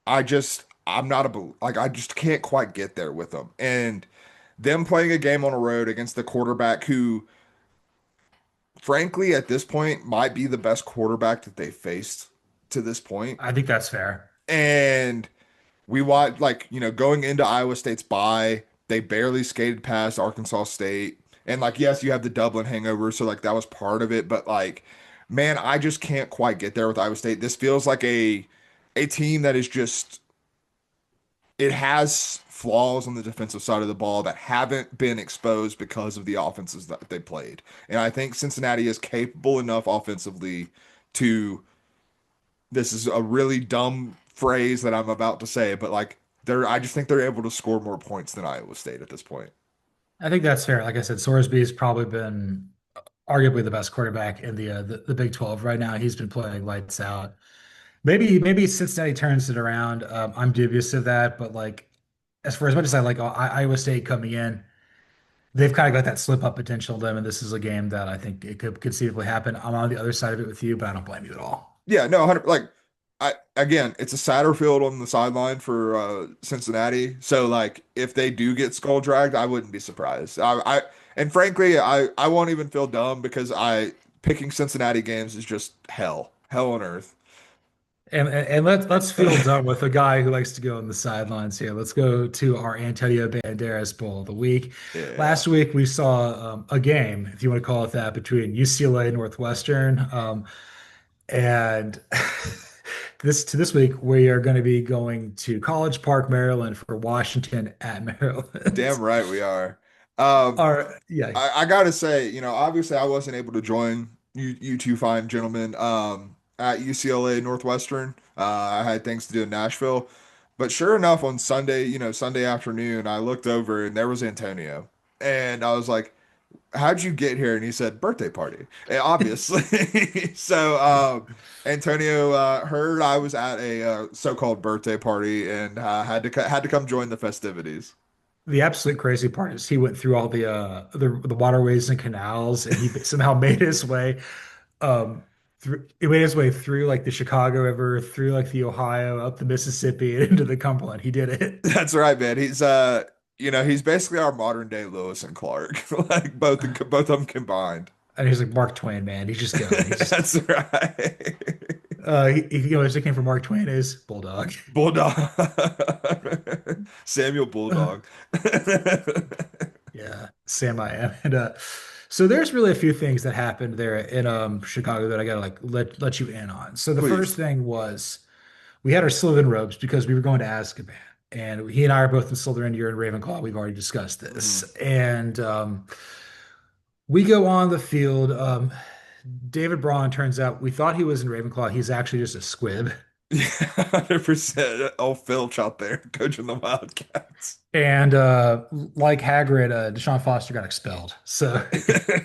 I'm not like I just can't quite get there with them, and them playing a game on the road against the quarterback who, frankly, at this point might be the best quarterback that they faced to this point. I think that's fair. And we watched, like, going into Iowa State's bye, they barely skated past Arkansas State. And, like, yes, you have the Dublin hangover, so, like, that was part of it. But, like, man, I just can't quite get there with Iowa State. This feels like a team that is just, it has flaws on the defensive side of the ball that haven't been exposed because of the offenses that they played. And I think Cincinnati is capable enough offensively to, this is a really dumb phrase that I'm about to say, but like I just think they're able to score more points than Iowa State at this point. I think that's fair. Like I said, Sorsby's probably been arguably the best quarterback in the Big 12 right now. He's been playing lights out. Maybe Cincinnati turns it around. I'm dubious of that, but like as much as I like Iowa State coming in, they've kind of got that slip up potential in them, and this is a game that I think it could conceivably happen. I'm on the other side of it with you, but I don't blame you at all. Yeah, no, 100, like I again, it's a Satterfield on the sideline for Cincinnati. So like if they do get skull dragged, I wouldn't be surprised. And frankly, I won't even feel dumb because I picking Cincinnati games is just hell. Hell on earth. And let's feel done with a guy who likes to go on the sidelines here. Let's go to our Antonio Banderas Bowl of the week. Yeah. Last week we saw a game, if you want to call it that, between UCLA and Northwestern. And this week we are going to be going to College Park, Maryland for Washington at Damn Maryland. right we are. Um, Yeah, I gotta say, obviously I wasn't able to join you two fine gentlemen at UCLA Northwestern. I had things to do in Nashville. But sure enough, on Sunday, Sunday afternoon, I looked over and there was Antonio. And I was like, how'd you get here? And he said, birthday party. And obviously. So Antonio heard I was at a so-called birthday party and had to come join the festivities. the absolute crazy part is he went through all the waterways and canals, and he somehow made his way he made his way through like the Chicago River, through like the Ohio, up the Mississippi, and into the Cumberland. He did it. That's right, man. He's basically our modern day Lewis and Clark, like both of them combined. And he's like Mark Twain, man. He's just going. He's just That's right. his nickname for Mark Twain is Bulldog. Bulldog. Samuel Bulldog. Yeah, Sam I am. And so there's really a few things that happened there in Chicago that I gotta like let you in on. So the first Please. thing was we had our Slytherin robes because we were going to Azkaban. And he and I are both in Slytherin. You're in Ravenclaw. We've already discussed this. Mhm. And we go on the field. David Braun turns out we thought he was in Ravenclaw. He's actually just a squib. Yeah, 100%. Oh, Filch out there coaching the Wildcats. And like Hagrid, Deshaun Foster got expelled. So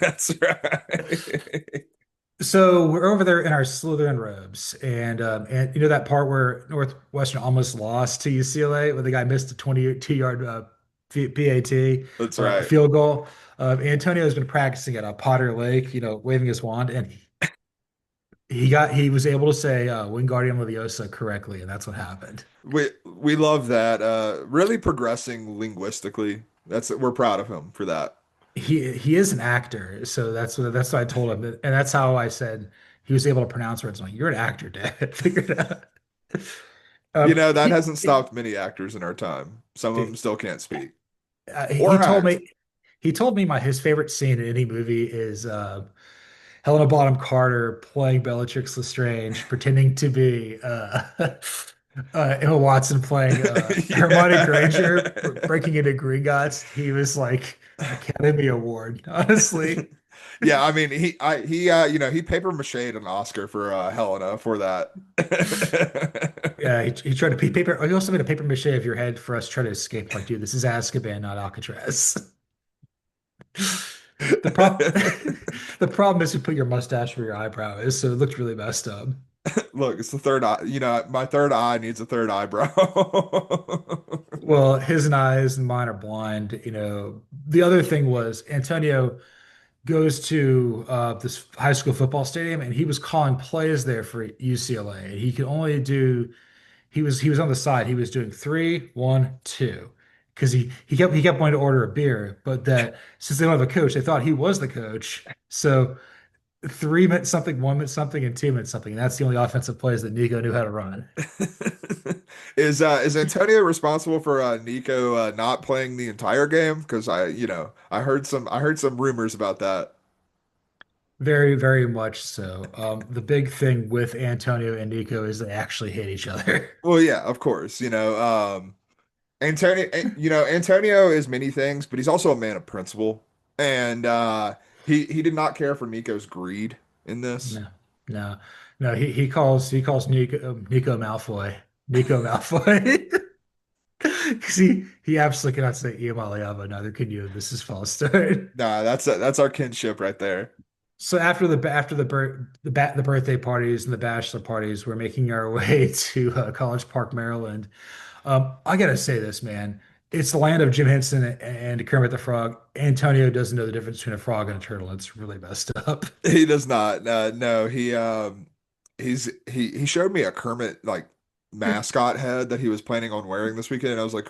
That's right. so we're over there in our Slytherin robes, and you know that part where Northwestern almost lost to UCLA, where the guy missed a 22-yard PAT That's right. field goal. Antonio's been practicing at Potter Lake, waving his wand, and he was able to say Wingardium Leviosa correctly, and that's what happened. We love that. Really progressing linguistically. We're proud of him for that. He is an actor, so that's what I told him, and that's how I said he was able to pronounce words. I'm like, you're an actor, Dad. Figure it out. You know, that He, hasn't stopped many actors in our time. Some of them dude, still can't speak he or told act. me his favorite scene in any movie is Helena Bonham Carter playing Bellatrix Lestrange, pretending to be Emma Watson playing Hermione Granger, Yeah. breaking into Gringotts. He was like Academy Award, honestly. Yeah, I mean he paper mache'd an Oscar for Helena for that. Yeah, he tried to paper. He also made a paper mache of your head for us to try to escape. Like, dude, this is Azkaban, not Alcatraz. The problem, the problem is you put your mustache where your eyebrow is, so it looked really messed up. Look, it's the third eye. You know, my third eye needs a third eyebrow. Well, his and eyes and mine are blind. The other thing was Antonio goes to this high school football stadium, and he was calling plays there for UCLA. And he could only do he was on the side. He was doing three, one, two, because he kept wanting to order a beer, but that since they don't have a coach, they thought he was the coach. So three meant something, one meant something, and two meant something. And that's the only offensive plays that Nico knew how to run. Is Antonio responsible for Nico not playing the entire game? Because I heard some rumors about that. Very, very much so. The big thing with Antonio and Nico is they actually hate each other. Well, yeah, of course. Antonio is many things, but he's also a man of principle. And he did not care for Nico's greed in this. No, no, no. He calls Nico Malfoy. Nico Malfoy. Because he absolutely cannot say Iamaliava, neither can you. This is false start. Nah, that's our kinship right there. So after the birthday parties and the bachelor parties, we're making our way to College Park, Maryland. I gotta say this, man. It's the land of Jim Henson and Kermit the Frog. Antonio doesn't know the difference between a frog and a turtle. It's really messed up. He does not. No, he showed me a Kermit like mascot head that he was planning on wearing this weekend, and I was like,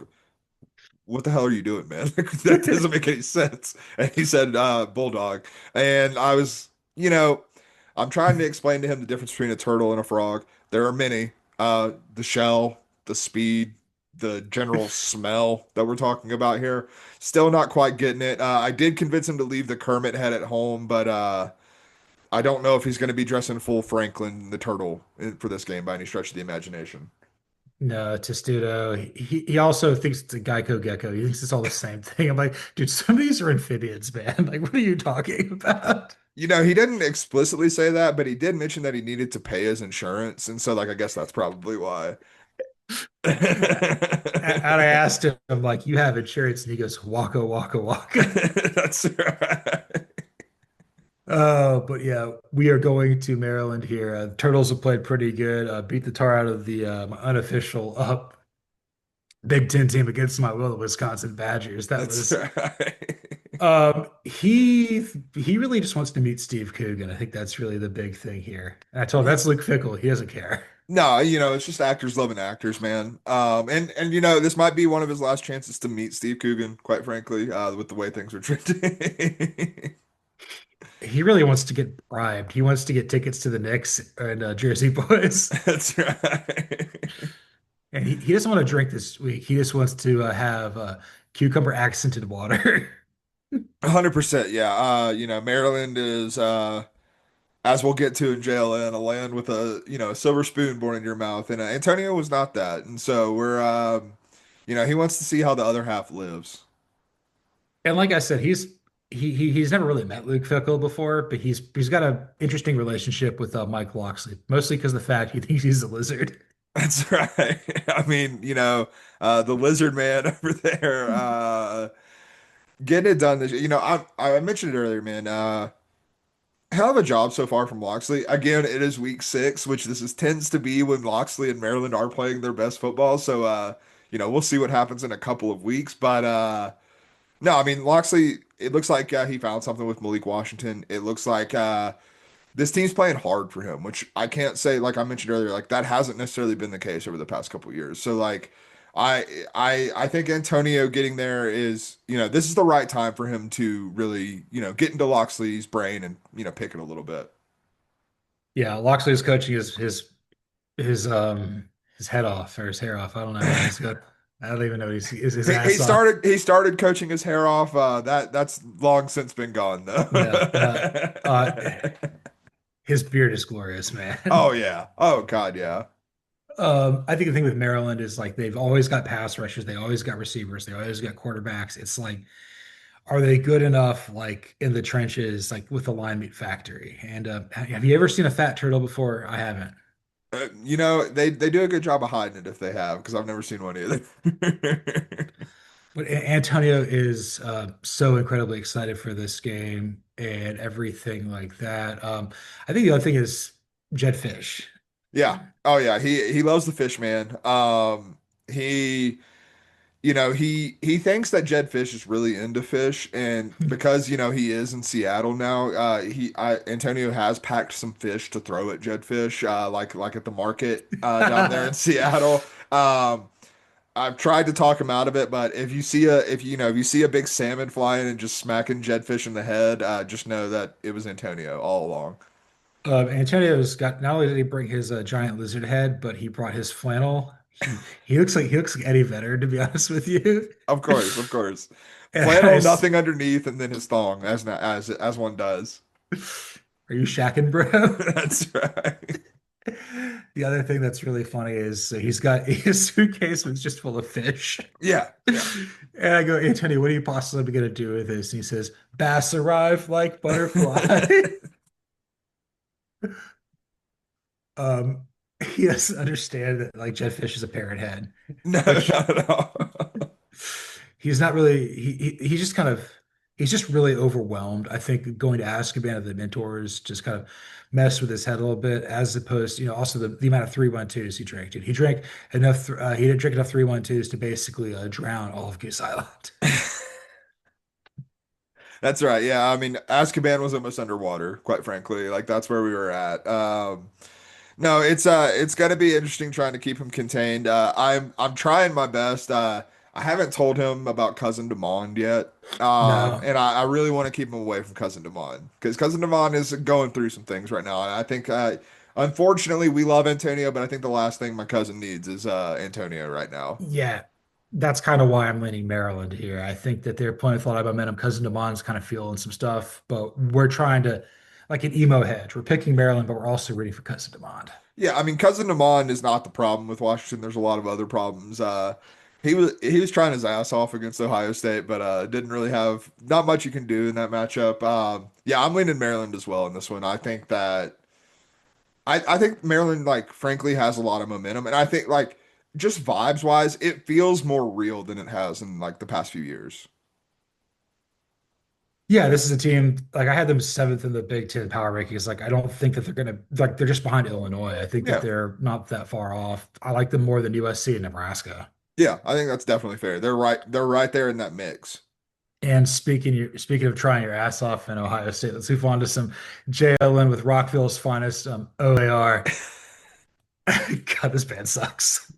what the hell are you doing, man? Like, that doesn't make any sense. And he said, bulldog. And I was, I'm trying to explain to him the difference between a turtle and a frog. There are many. The shell, the speed, the general smell that we're talking about here. Still not quite getting it. I did convince him to leave the Kermit head at home, but I don't know if he's going to be dressing full Franklin the turtle for this game by any stretch of the imagination. No, Testudo. He also thinks it's a Geico gecko. He thinks it's all the same thing. I'm like, dude, some of these are amphibians, man. Like, what are you talking about? He didn't explicitly say that, but he did mention that he needed to pay his insurance, and so like I guess that's probably why. And I asked him, I'm like, you have insurance? And he goes, Waka, Waka, Waka. That's right. But yeah, we are going to Maryland here. Turtles have played pretty good. Beat the tar out of the my unofficial Big Ten team against my will, the Wisconsin Badgers. That That's was right. he really just wants to meet Steve Coogan. I think that's really the big thing here. And I told him that's Luke Fickle. He doesn't care. No, it's just actors loving actors, man. And this might be one of his last chances to meet Steve Coogan, quite frankly, with the way things are trending. He really wants to get bribed. He wants to get tickets to the Knicks and Jersey Boys. That's right. And he doesn't want to drink this week. He just wants to have cucumber accented water. 100%, yeah. Maryland is as we'll get to in JLN, a land with a silver spoon born in your mouth, and Antonio was not that, and so he wants to see how the other half lives. And like I said, he's never really met Luke Fickle before, but he's got an interesting relationship with Mike Locksley, mostly because of the fact he thinks he's a lizard. That's right. I mean, the lizard man over there, getting it done I mentioned it earlier, man. Hell of a job so far from Loxley. Again, it is week 6, which this is tends to be when Loxley and Maryland are playing their best football. So, we'll see what happens in a couple of weeks. But no, I mean, Loxley, it looks like he found something with Malik Washington. It looks like this team's playing hard for him, which I can't say, like I mentioned earlier, like that hasn't necessarily been the case over the past couple of years. So like I think Antonio getting there is, this is the right time for him to really, get into Loxley's brain and, pick it a little bit. Yeah, Loxley is coaching his head off or his hair off. I don't know. He's got I don't even know his He ass off. started coaching his hair off. That's long since been gone though. Yeah. His beard is glorious, Oh man. yeah. Oh God, yeah. I think the thing with Maryland is like they've always got pass rushers, they always got receivers, they always got quarterbacks. It's like, are they good enough, like in the trenches, like with the line meat factory? And have you ever seen a fat turtle before? I haven't. They do a good job of hiding it if they have, because I've never seen one either. But Antonio is so incredibly excited for this game and everything like that. I think the other thing is Jed Fish. Yeah. Oh yeah. He loves the fish, man. He he thinks that Jed Fish is really into fish, and because he is in Seattle now, Antonio has packed some fish to throw at Jed Fish, like at the market down there in Seattle. I've tried to talk him out of it, but if you see a big salmon flying and just smacking Jed Fish in the head, just know that it was Antonio all along. Antonio's got not only did he bring his giant lizard head, but he brought his flannel. He looks like Eddie Vedder, to be honest with you. Of course, of course. And I Flannel, s- nothing underneath, and then his thong, as one does. Are you shacking, bro? That's right. The other thing that's really funny is he's got his suitcase was just full of fish. Yeah, yeah. And I go, Antonio, what are you possibly going to do with this? And he says, bass arrive like butterfly. Um, he doesn't understand that like jetfish is a parrot head, No, which not at all. he's not really he's just kind of he's just really overwhelmed. I think going to Azkaban of the mentors just kind of messed with his head a little bit, as opposed to, also the amount of 3-1-2s he drank. Dude, he drank enough he didn't drink enough 3-1-2s to basically drown all of Goose Island. That's right. Yeah, I mean, Azkaban was almost underwater, quite frankly. Like that's where we were at. No, it's gonna be interesting trying to keep him contained. I'm trying my best. I haven't told him about Cousin Demond yet. No. And I really want to keep him away from Cousin Demond because Cousin Demond is going through some things right now. And I think unfortunately we love Antonio, but I think the last thing my cousin needs is Antonio right now. Yeah, that's kind of why I'm leaning Maryland here. I think that they're playing with a lot of momentum. Cousin Demon's kind of feeling some stuff, but we're trying to, like an emo hedge. We're picking Maryland, but we're also rooting for Cousin Demond. Yeah, I mean Cousin Demond is not the problem with Washington. There's a lot of other problems. He was trying his ass off against Ohio State, but didn't really have not much you can do in that matchup. Yeah, I'm leaning Maryland as well in this one. I think Maryland, like, frankly, has a lot of momentum, and I think, like, just vibes wise, it feels more real than it has in like the past few years. Yeah, this is a team like I had them seventh in the Big Ten power rankings. Like I don't think that they're gonna like they're just behind Illinois. I think that Yeah, they're not that far off. I like them more than USC and Nebraska. yeah, I think that's definitely fair. They're right. They're right there in that mix. And speaking of trying your ass off in Ohio State, let's move on to some JLN with Rockville's finest, OAR. God, this band sucks.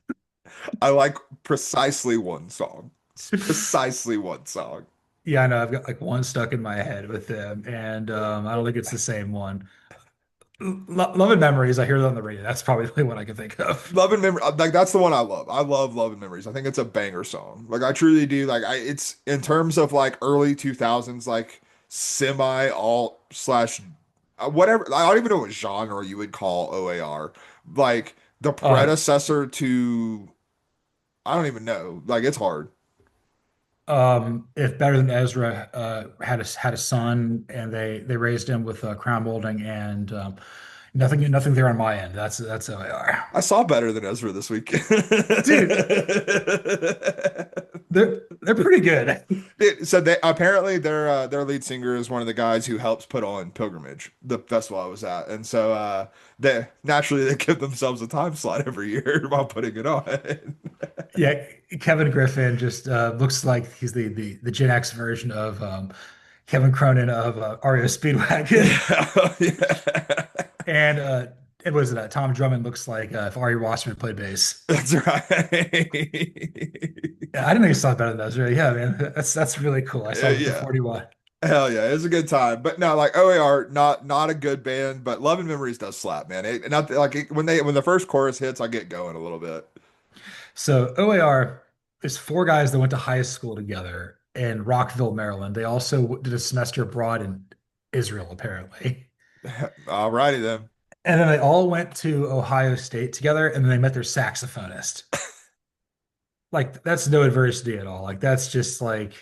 I like precisely one song. It's precisely one song. Yeah, I know. I've got like one stuck in my head with them, and I don't think it's the same one. Love and Memories. I hear that on the radio. That's probably the only one I can think of. Love and Memory, like that's the one I love. I love Love and Memories. I think it's a banger song. Like I truly do. It's in terms of like early 2000s, like semi alt slash whatever. I don't even know what genre you would call OAR. Like the Uh, predecessor to, I don't even know. Like it's hard. if Better Than Ezra had a son, and they raised him with crown molding and Nothing there on my end. That's how they are. I saw better than Ezra this week. Dude, they're pretty good. So they apparently their lead singer is one of the guys who helps put on Pilgrimage, the festival I was at, and so they naturally they give themselves a time slot every year while putting it on. Yeah, Kevin Griffin just looks like he's the Gen X version of Kevin Cronin of REO Speedwagon. Yeah, yeah, And it was Tom Drummond looks like if Ari Rossman played bass. that's right. Yeah, I didn't think you saw better than those. Really, yeah, man, that's really cool. I saw the Yeah, 41. hell yeah, it was a good time. But no, like OAR, not a good band, but Love and Memories does slap, man. Not like when the first chorus hits, I get going a little bit. So OAR is four guys that went to high school together in Rockville, Maryland. They also did a semester abroad in Israel, apparently. Alrighty then. And then they all went to Ohio State together, and then they met their saxophonist. Like that's no adversity at all. Like that's just like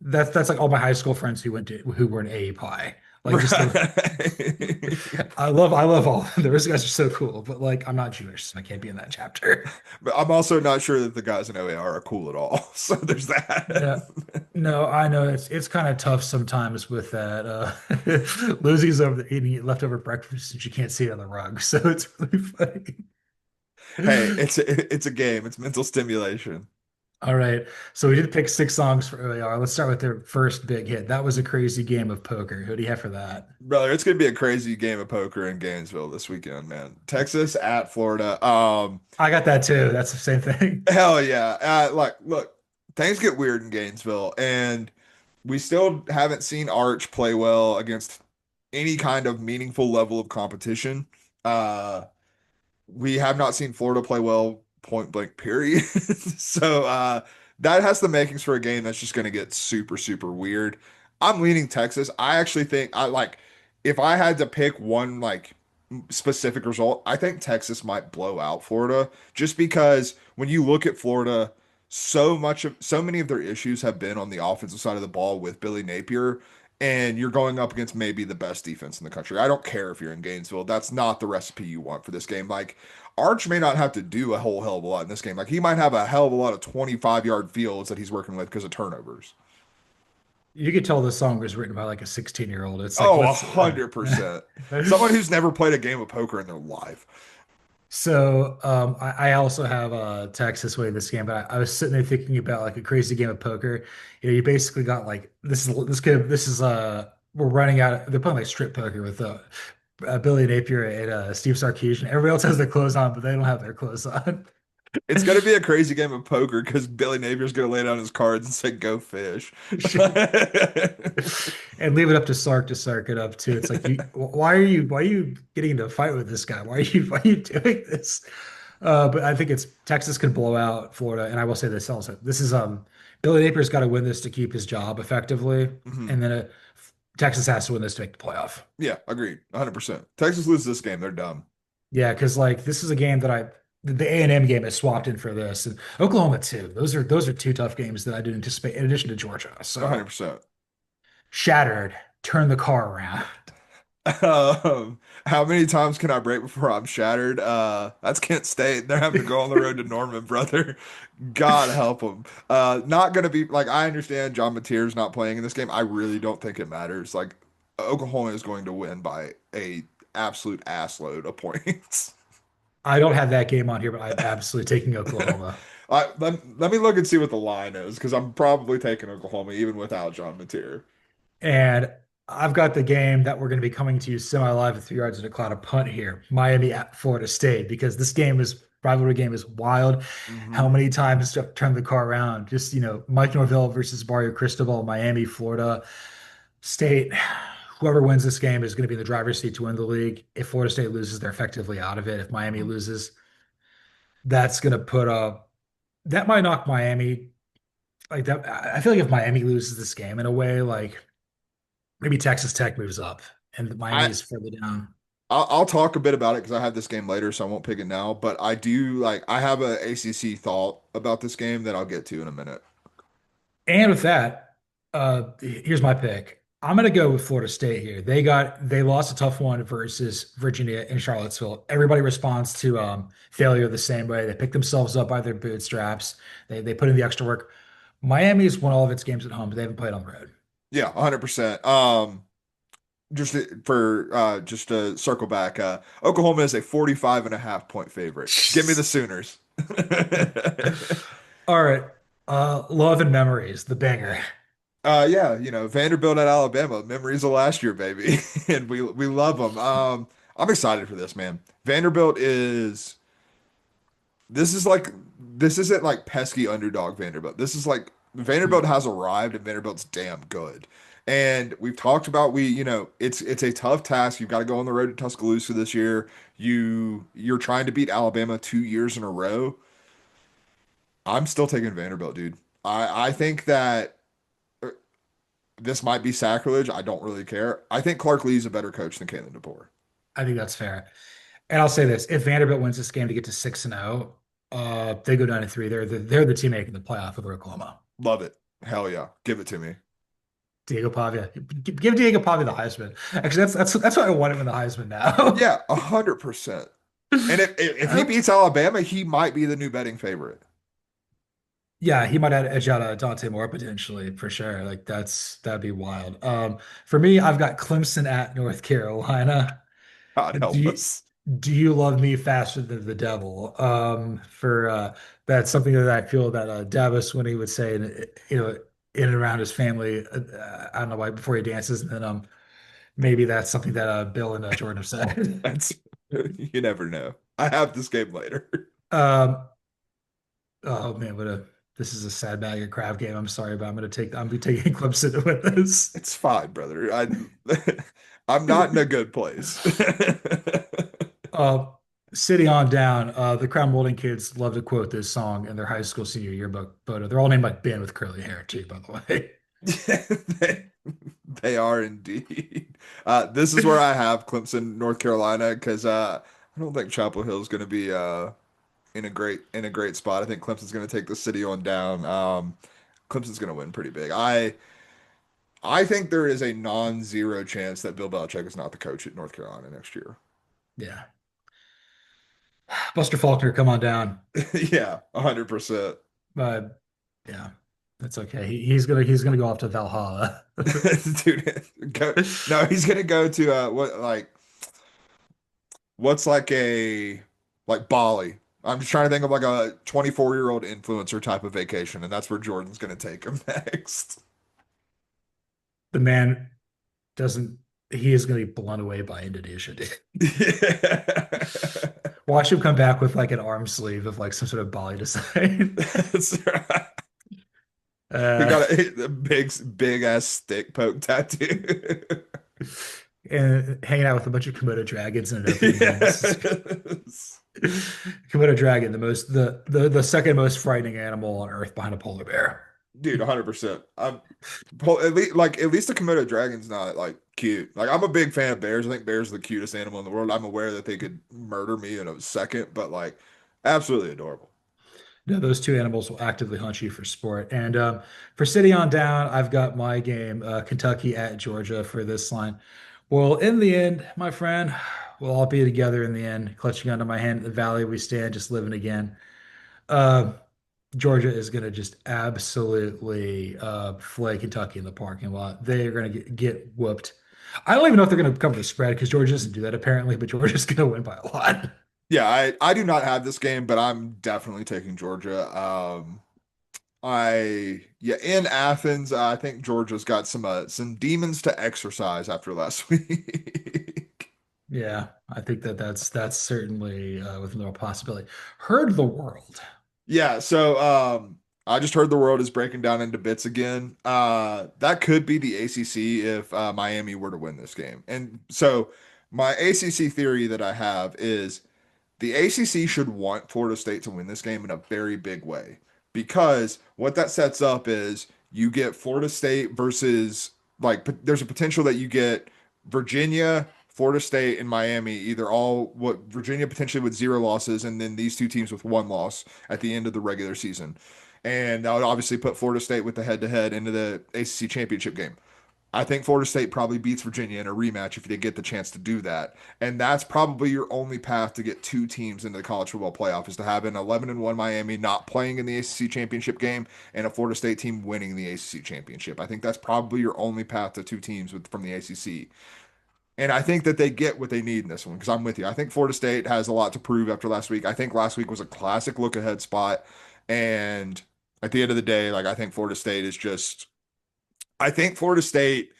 that's like all my high school friends who were in AEPI. Like just the Right. I love all of them. Those guys are so cool, but like I'm not Jewish, so I can't be in that chapter. But I'm also not sure that the guys in OAR are cool at all. So there's No, that. no, I know it's kind of tough sometimes with that. Lucy's over there eating leftover breakfast and she can't see it on the rug, so it's really funny. Hey, it's a game. It's mental stimulation. All right, so we did pick six songs for OAR. Let's start with their first big hit. That was a crazy game of poker. Who do you have for that? Brother, it's gonna be a crazy game of poker in Gainesville this weekend, man. Texas at Florida. I got that too. That's the same thing. Hell yeah. Like, look, things get weird in Gainesville, and we still haven't seen Arch play well against any kind of meaningful level of competition. Uh, we have not seen Florida play well, point blank, period. So that has the makings for a game that's just going to get super, super weird. I'm leaning Texas. I actually think I like if I had to pick one like specific result, I think Texas might blow out Florida just because when you look at Florida, so many of their issues have been on the offensive side of the ball with Billy Napier. And you're going up against maybe the best defense in the country. I don't care if you're in Gainesville. That's not the recipe you want for this game. Like, Arch may not have to do a whole hell of a lot in this game. Like, he might have a hell of a lot of 25-yard fields that he's working with because of turnovers. You could tell this song was written by like a 16-year-old. It's like Oh, let's 100%. Someone who's never played a game of poker in their life. So I also have Texas winning this game, but I was sitting there thinking about like a crazy game of poker. You know, you basically got like this is we're running out. They're playing like strip poker with Billy Napier and Steve Sarkisian. Everybody else has their clothes on, but they don't have their clothes on. It's going to be a crazy game of poker because Billy Napier's going to lay down his cards and say, go fish. And leave it up to Sark to Sark it up too. It's like why are you getting into a fight with this guy? Why are you doing this? But I think it's Texas can blow out Florida, and I will say this also. This is Billy Napier's got to win this to keep his job effectively, Mhm. and then Texas has to win this to make the playoff. Yeah, agreed. 100%. Texas loses this game. They're dumb. Yeah, because like this is a game that the A&M game is swapped in for this, and Oklahoma too. Those are two tough games that I didn't anticipate in addition to Georgia. So 100%. shattered, turn the car around. How many times can I break before I'm shattered? That's Kent State. They're having to go on the road to Norman, brother. God help them. Not gonna be like I understand John Mateer's not playing in this game. I really don't think it matters. Like Oklahoma is going to win by a absolute ass load of points. I don't have that game on here, but I'm absolutely taking Oklahoma. Let me look and see what the line is because I'm probably taking Oklahoma even without John Mateer. And I've got the game that we're going to be coming to you semi-live at 3 yards in a cloud of punt here, Miami at Florida State, because this game is rivalry game is wild. How Hmm. many times to turn the car around? Just, Mike Norvell versus Mario Cristobal, Miami, Florida State. Whoever wins this game is going to be in the driver's seat to win the league. If Florida State loses, they're effectively out of it. If Miami loses, that's going to put up that might knock Miami like that. I feel like if Miami loses this game in a way, like maybe Texas Tech moves up and Miami I is further down. I'll talk a bit about it because I have this game later, so I won't pick it now. But I do like I have a ACC thought about this game that I'll get to in a minute. And with that, here's my pick. I'm gonna go with Florida State here. They lost a tough one versus Virginia in Charlottesville. Everybody responds to failure the same way. They pick themselves up by their bootstraps. They put in the extra work. Miami's won all of its games at home, but they haven't played on the road. Yeah, 100%. Just to circle back, Oklahoma is a 45.5 point favorite. Give me the Sooners. All right. Love and Memories, the banger. Yeah, Vanderbilt at Alabama, memories of last year, baby, and we love them. I'm excited for this, man. Vanderbilt is this is like this isn't like pesky underdog Vanderbilt. This is like Vanderbilt has arrived, and Vanderbilt's damn good. And we've talked about it's a tough task. You've got to go on the road to Tuscaloosa this year. You're trying to beat Alabama 2 years in a row. I'm still taking Vanderbilt, dude. I think that this might be sacrilege. I don't really care. I think Clark Lee's a better coach than Kalen DeBoer. I think that's fair. And I'll say this: if Vanderbilt wins this game to get to 6-0, they go down to three. They're the team making the playoff over Oklahoma. Love it. Hell yeah. Give it to me. Diego Pavia, give Diego Pavia the Heisman. Actually, that's why I want him in the Heisman now. Yeah, 100%. And if he beats Alabama, he might be the new betting favorite. Yeah, he might edge out Dante Moore potentially for sure. Like that'd be wild. For me, I've got Clemson at North Carolina. God Do help you us. do you love me faster than the devil? For That's something that I feel that Davis when he would say, in and around his family. I don't know why before he dances, and then maybe that's something that Bill and Jordan have said. That's you never know. I have this game later. Um, oh man, this is a sad bag of crab game. I'm sorry, but I'm gonna be taking Clemson to win this. It's fine, brother. I'm not in a good place. Uh, City on down. The Crown Molding kids love to quote this song in their high school senior yearbook photo. They're all named like Ben with curly hair too, by the way. They, they are indeed. This is where I have Clemson, North Carolina, because I don't think Chapel Hill is going to be in a great spot. I think Clemson's going to take the city on down. Clemson's going to win pretty big. I think there is a non-zero chance that Bill Belichick is not the coach at North Carolina next year. Yeah. Buster Faulkner, come on down. Yeah, 100%. But yeah, that's okay. He's gonna go off to Valhalla. Dude, no, he's gonna go to what's like Bali. I'm just trying to think of like a 24-year-old influencer type of vacation, and that's where Jordan's gonna take him next. The man doesn't. He is gonna be blown away by Indonesia, dude. Yeah. Watch him come back with like an arm sleeve of like some sort of Bali design. That's right. He Uh, got a big ass stick poke tattoo. and hanging out with a bunch of Komodo dragons in an open room. Yes. Komodo dragon, the second most frightening animal on Earth behind a polar bear. Dude, 100%. At least the Komodo dragon's not like cute. Like I'm a big fan of bears. I think bears are the cutest animal in the world. I'm aware that they could murder me in a second, but like absolutely adorable. No, those two animals will actively hunt you for sport. And for City on down, I've got my game, Kentucky at Georgia for this line. Well, in the end, my friend, we'll all be together in the end, clutching onto my hand in the valley we stand, just living again. Uh, Georgia is going to just absolutely flay Kentucky in the parking lot. They are going to get whooped. I don't even know if they're going to cover the spread because Georgia doesn't do that apparently, but Georgia's going to win by a lot. Yeah, I do not have this game, but I'm definitely taking Georgia. I yeah, in Athens, I think Georgia's got some demons to exercise after last week. Yeah, I think that's certainly within the possibility. Heard the world. Yeah, so I just heard the world is breaking down into bits again. That could be the ACC if Miami were to win this game. And so my ACC theory that I have is the ACC should want Florida State to win this game in a very big way because what that sets up is you get Florida State versus there's a potential that you get Virginia, Florida State, and Miami either all what Virginia potentially with zero losses and then these two teams with one loss at the end of the regular season. And that would obviously put Florida State with the head to head into the ACC championship game. I think Florida State probably beats Virginia in a rematch if they get the chance to do that. And that's probably your only path to get two teams into the college football playoff is to have an 11-1 Miami not playing in the ACC championship game and a Florida State team winning the ACC championship. I think that's probably your only path to two teams from the ACC. And I think that they get what they need in this one because I'm with you. I think Florida State has a lot to prove after last week. I think last week was a classic look ahead spot. And at the end of the day, like I think Florida State is just, I think Florida State,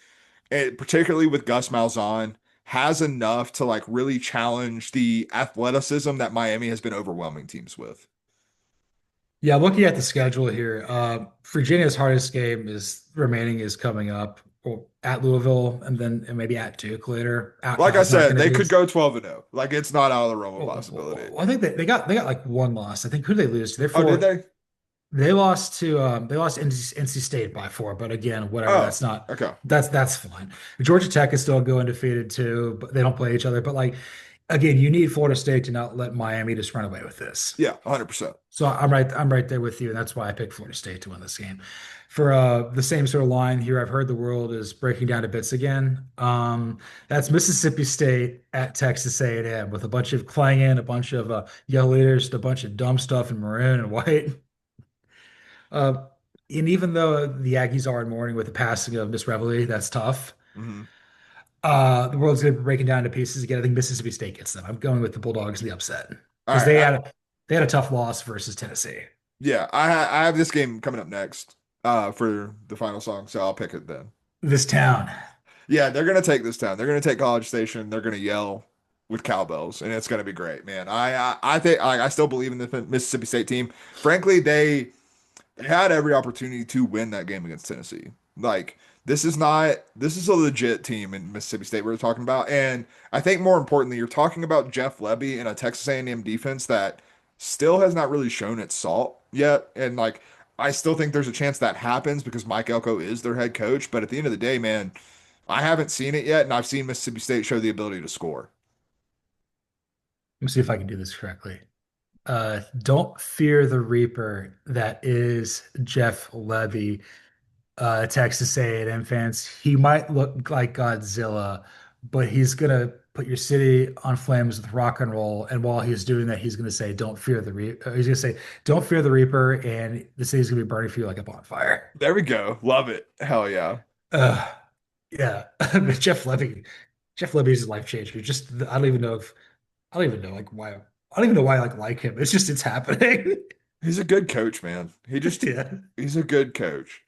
particularly with Gus Malzahn, has enough to like really challenge the athleticism that Miami has been overwhelming teams with. Yeah, looking at the schedule here, Virginia's hardest game is remaining is coming up at Louisville and maybe at Duke later. Like I Is not said, going to they be could as go 12-0. Like it's not out of the realm of possibility. well, I think they got like one loss. I think who did they lose to? Oh, did they? They lost to NC State by 4, but again, whatever. Oh, okay. That's fine. Georgia Tech is still going undefeated too, but they don't play each other. But like again, you need Florida State to not let Miami just run away with this. Yeah, 100%. So I'm right there with you, and that's why I picked Florida State to win this game. For the same sort of line here, I've heard the world is breaking down to bits again. That's Mississippi State at Texas A&M with a bunch of clanging, a bunch of yellow leaders, a bunch of dumb stuff in maroon and white. Uh, and even though the Aggies are in mourning with the passing of Miss Reveille, that's tough. Hmm. The world's going to be breaking down to pieces again. I think Mississippi State gets them. I'm going with the Bulldogs in the upset All because right. they had a tough loss versus Tennessee. Yeah, I have this game coming up next for the final song, so I'll pick it then. This town. Yeah, they're gonna take this town. They're gonna take College Station. They're gonna yell with cowbells, and it's gonna be great, man. I think I still believe in the Mississippi State team. Frankly, they had every opportunity to win that game against Tennessee. Like this is a legit team in Mississippi State we're talking about, and I think more importantly, you're talking about Jeff Lebby and a Texas A&M defense that still has not really shown its salt yet, and like. I still think there's a chance that happens because Mike Elko is their head coach. But at the end of the day, man, I haven't seen it yet, and I've seen Mississippi State show the ability to score. Let me see if I can do this correctly. Don't fear the Reaper. That is Jeff Levy, Texas A&M fans. He might look like Godzilla, but he's gonna put your city on flames with rock and roll. And while he's doing that, he's gonna say, "Don't fear the Reaper." He's gonna say, "Don't fear the Reaper," and the city's gonna be burning for you like a bonfire. There we go. Love it. Hell yeah. Uh, yeah, but Jeff Levy is a life changer. Just I don't even know like why. I don't even know why I like him. It's just it's happening. He's a good coach, man. Yeah. He's a good coach.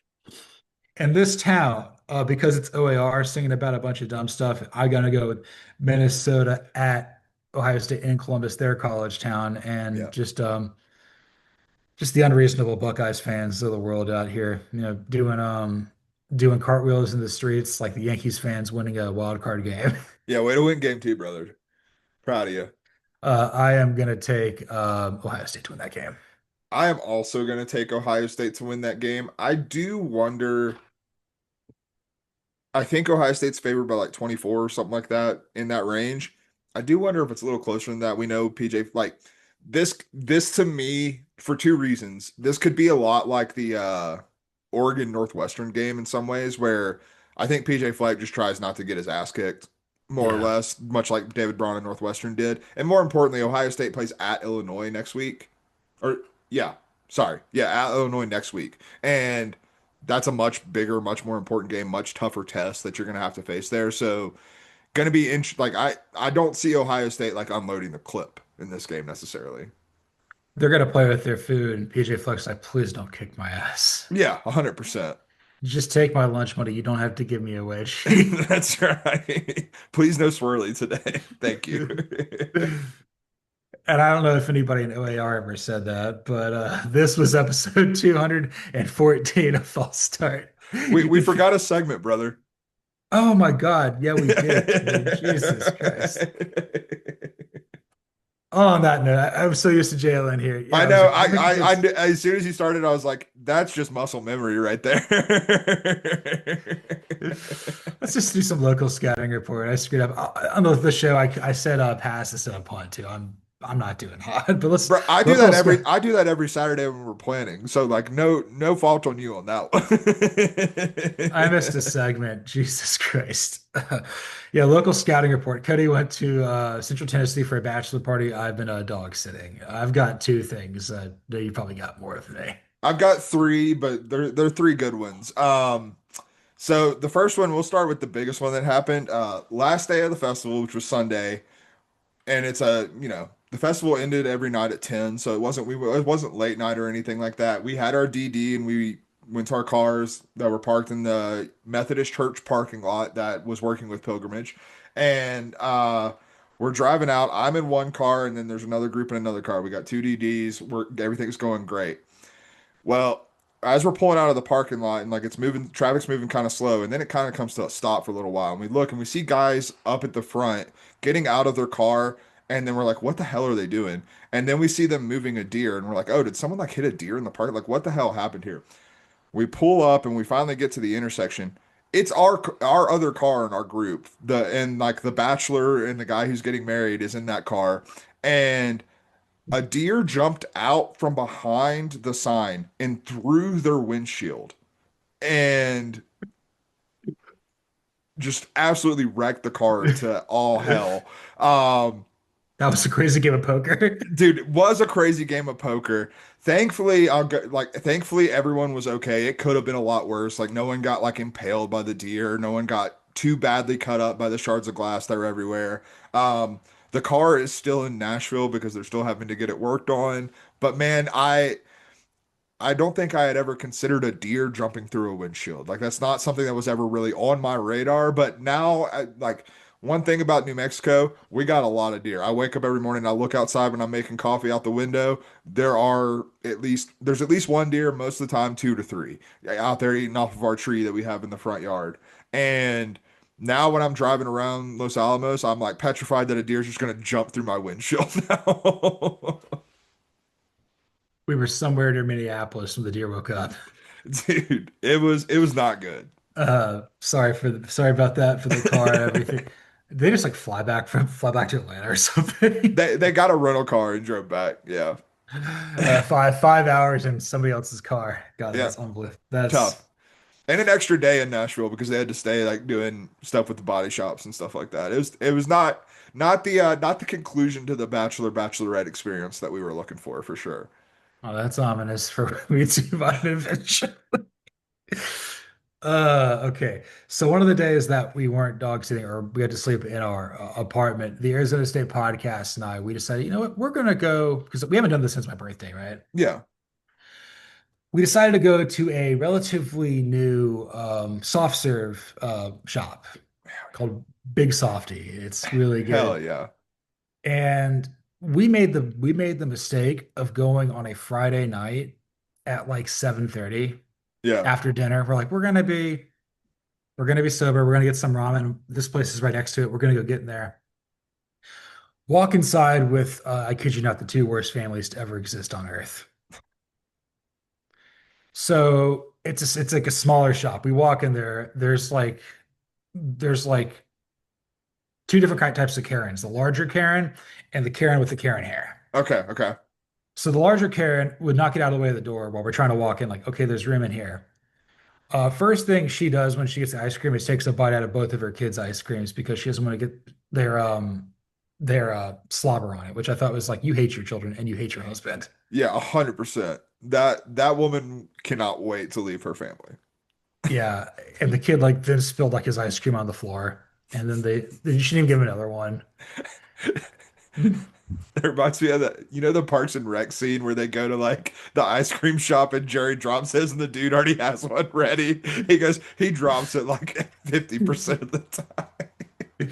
And this town, because it's OAR singing about a bunch of dumb stuff, I gotta go with Minnesota at Ohio State in Columbus, their college town, and Yeah. just the unreasonable Buckeyes fans of the world out here, doing cartwheels in the streets like the Yankees fans winning a wild card game. Yeah, way to win game two, brother. Proud of you. I am gonna take Ohio State to win that game. I am also going to take Ohio State to win that game. I do wonder. I think Ohio State's favored by like 24 or something like that in that range. I do wonder if it's a little closer than that. We know PJ like this to me for two reasons. This could be a lot like the Oregon Northwestern game in some ways where I think PJ Fleck just tries not to get his ass kicked more or Yeah. less, much like David Braun and Northwestern did. And more importantly, Ohio State plays at Illinois next week. Or yeah, sorry. Yeah, at Illinois next week. And that's a much bigger, much more important game, much tougher test that you're going to have to face there. So, going to be like I don't see Ohio State like unloading the clip in this game necessarily. They're gonna play with their food, and PJ Fleck's like, please don't kick my ass. Yeah, 100%. Just take my lunch money. You don't have to give me a wedge. That's right. Please no swirly today. Thank you. And I don't know if anybody in OAR ever said that, but this was episode 214 of False Start. We forgot a segment, brother. Oh my God. Yeah, we did. Dude. Jesus Christ. Oh, on that note, I'm so used to JLN here. Yeah, I I was know. like, I think As soon as you started, I was like, "That's just muscle memory right there." let's just do some local scouting report. I screwed up on the show. I said pass instead of punt too. I'm not doing hot, but let's Bro, local sky. I do that every Saturday when we're planning. So like no fault on you on that I missed a one. segment. Jesus Christ. Yeah, local scouting report. Cody went to Central Tennessee for a bachelor party. I've been dog sitting. I've got two things. No, you probably got more than me. I've got three, but they're three good ones. So the first one, we'll start with the biggest one that happened. Last day of the festival, which was Sunday, and it's the festival ended every night at 10, so it wasn't late night or anything like that. We had our DD and we went to our cars that were parked in the Methodist Church parking lot that was working with Pilgrimage. And we're driving out. I'm in one car and then there's another group in another car. We got two DDs. Everything's going great. Well, as we're pulling out of the parking lot and like it's moving, traffic's moving kind of slow, and then it kind of comes to a stop for a little while. And we look and we see guys up at the front getting out of their car, and then we're like, what the hell are they doing? And then we see them moving a deer, and we're like, oh, did someone like hit a deer in the park? Like, what the hell happened here? We pull up and we finally get to the intersection. It's our other car in our group. And like the bachelor and the guy who's getting married is in that car. And a deer jumped out from behind the sign and through their windshield and just absolutely wrecked the car to all hell. Um, That was a crazy game of poker. dude, it was a crazy game of poker. Thankfully, thankfully everyone was okay. It could have been a lot worse. Like no one got like impaled by the deer. No one got too badly cut up by the shards of glass that were everywhere. The car is still in Nashville because they're still having to get it worked on. But man, I don't think I had ever considered a deer jumping through a windshield. Like that's not something that was ever really on my radar. But now, like one thing about New Mexico, we got a lot of deer. I wake up every morning, I look outside when I'm making coffee out the window. There's at least one deer, most of the time two to three, out there eating off of our tree that we have in the front yard. And now when I'm driving around Los Alamos, I'm like petrified that a deer's just gonna jump through my windshield now. We were somewhere near Minneapolis when the deer woke up. Dude, it was not good. Sorry about that for the car and everything. They just like fly back to Atlanta or something. They got a rental car and drove back. Yeah. 5 hours in somebody else's car. God, Yeah. that's unbelievable. That's Tough. And an extra day in Nashville because they had to stay like doing stuff with the body shops and stuff like that. It was not the conclusion to the Bachelorette experience that we were looking for sure. oh, that's ominous for me to survive an adventure. Okay. So one of the days that we weren't dog sitting or we had to sleep in our apartment, the Arizona State podcast and I, we decided, you know what, we're gonna go because we haven't done this since my birthday, right? Yeah. We decided to go to a relatively new soft serve shop called Big Softy. It's really Hell good. yeah. And we made the mistake of going on a Friday night at like 7:30 Yeah. after dinner. We're like, we're gonna be sober. We're gonna get some ramen. This place is right next to it. We're gonna go get in there. Walk inside with, I kid you not, the two worst families to ever exist on Earth. So it's like a smaller shop. We walk in there. There's like two different types of Karens: the larger Karen and the Karen with the Karen hair. Okay. Okay. So the larger Karen would knock it out of the way of the door while we're trying to walk in. Like, okay, there's room in here. First thing she does when she gets the ice cream is takes a bite out of both of her kids' ice creams because she doesn't want to get their slobber on it, which I thought was like, you hate your children and you hate your husband. Yeah, 100%. That woman cannot wait to leave her family. Yeah, and the kid like then spilled like his ice cream on the floor, and then she didn't give him another one. It reminds me of the Parks and Rec scene where they go to like the ice cream shop and Jerry drops his and the dude already has one ready. He drops it like 50% of the time.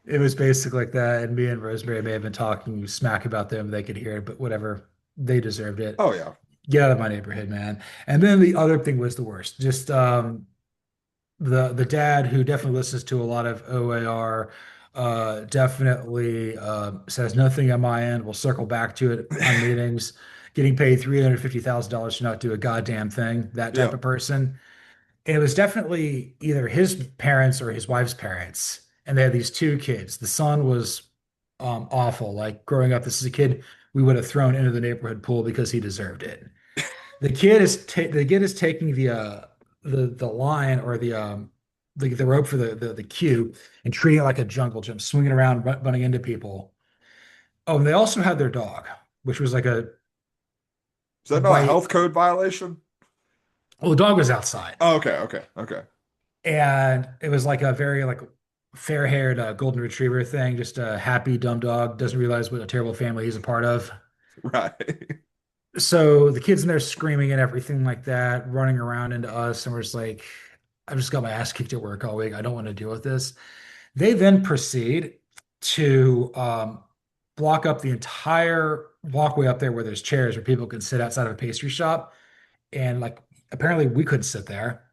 It was basically like that, and me and Rosemary may have been talking smack about them. They could hear it, but whatever. They deserved it. Oh yeah. Get out of my neighborhood, man. And then the other thing was the worst. Just the dad who definitely listens to a lot of OAR definitely says nothing on my end. We'll circle back to it on meetings. Getting paid $350,000 to not do a goddamn thing, that type Yeah. of person. And it was definitely either his parents or his wife's parents. And they had these two kids. The son was awful. Like growing up, this is a kid we would have thrown into the neighborhood pool because he deserved it. The kid is taking the line or the rope for the cue and treating it like a jungle gym, swinging around, running into people. Oh, and they also had their dog, which was like Is that a not a white. health code violation? Well, the dog was outside, Oh, okay, okay, okay. and it was like a very like fair-haired golden retriever thing, just a happy dumb dog, doesn't realize what a terrible family he's a part of. Right. So the kids in there screaming and everything like that, running around into us, and we're just like, I just got my ass kicked at work all week. I don't want to deal with this. They then proceed to block up the entire walkway up there where there's chairs where people can sit outside of a pastry shop. And like apparently we couldn't sit there.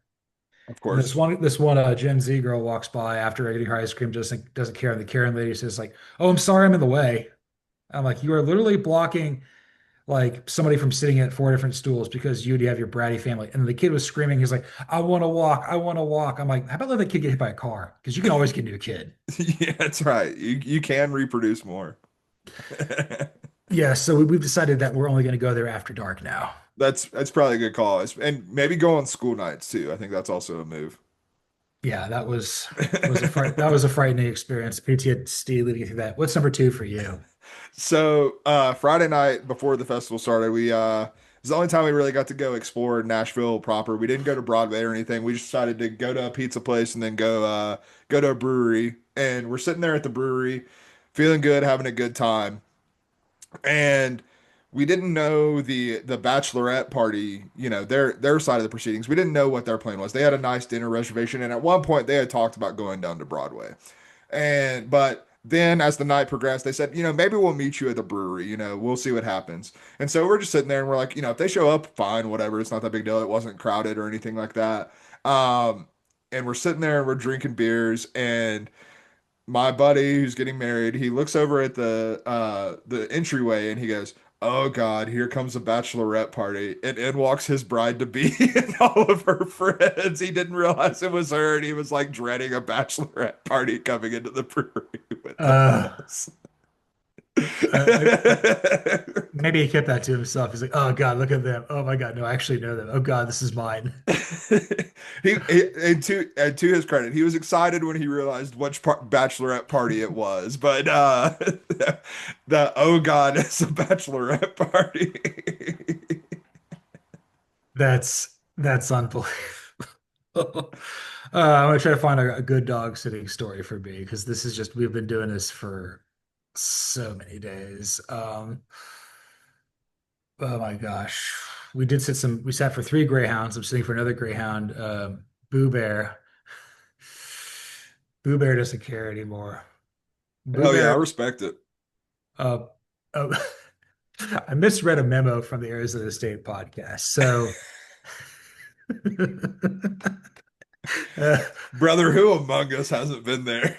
Of And this course. one this one Gen Z girl walks by after getting her ice cream, doesn't care. And the Karen lady says like, "Oh, I'm sorry, I'm in the way." I'm like, "You are literally blocking like somebody from sitting at four different stools because you have your bratty family." And the kid was screaming. He's like, "I want to walk. I want to walk." I'm like, "How about let the kid get hit by a car? Because you can always get a new kid." Yeah, that's right. You can reproduce more. Yeah, so we've decided that we're only going to go there after dark now. That's probably a good call. And maybe go on school nights too. I think that's also a move. Yeah, that was a frightening experience. PTSD leading through that. What's number two for you? So Friday night before the festival started, we it was the only time we really got to go explore Nashville proper. We didn't go to Broadway or anything. We just decided to go to a pizza place and then go to a brewery. And we're sitting there at the brewery, feeling good, having a good time. And we didn't know the bachelorette party, their side of the proceedings. We didn't know what their plan was. They had a nice dinner reservation, and at one point they had talked about going down to Broadway. But then as the night progressed, they said, maybe we'll meet you at the brewery, we'll see what happens. And so we're just sitting there and we're like, if they show up, fine, whatever. It's not that big deal. It wasn't crowded or anything like that. And we're sitting there and we're drinking beers, and my buddy who's getting married, he looks over at the entryway and he goes, "Oh God, here comes a bachelorette party." And in walks his bride to be and all of her friends. He didn't realize it was her, and he was like dreading a bachelorette party coming into the brewery with Uh, us. uh, maybe he kept that to himself. He's like, "Oh God, look at them. Oh my God, no, I actually know them. Oh God, this is mine." And to his credit, he was excited when he realized which bachelorette party it was. But the oh God, it's a bachelorette party. That's unbelievable. I'm gonna try to find a good dog sitting story for me because this is just we've been doing this for so many days. Oh my gosh. We sat for three greyhounds. I'm sitting for another greyhound. Boo Bear. Boo Bear doesn't care anymore. Boo Hell yeah, I Bear, respect it. uh, uh, I misread a memo from the Arizona State podcast. So, uh, Brother, who among us hasn't been there?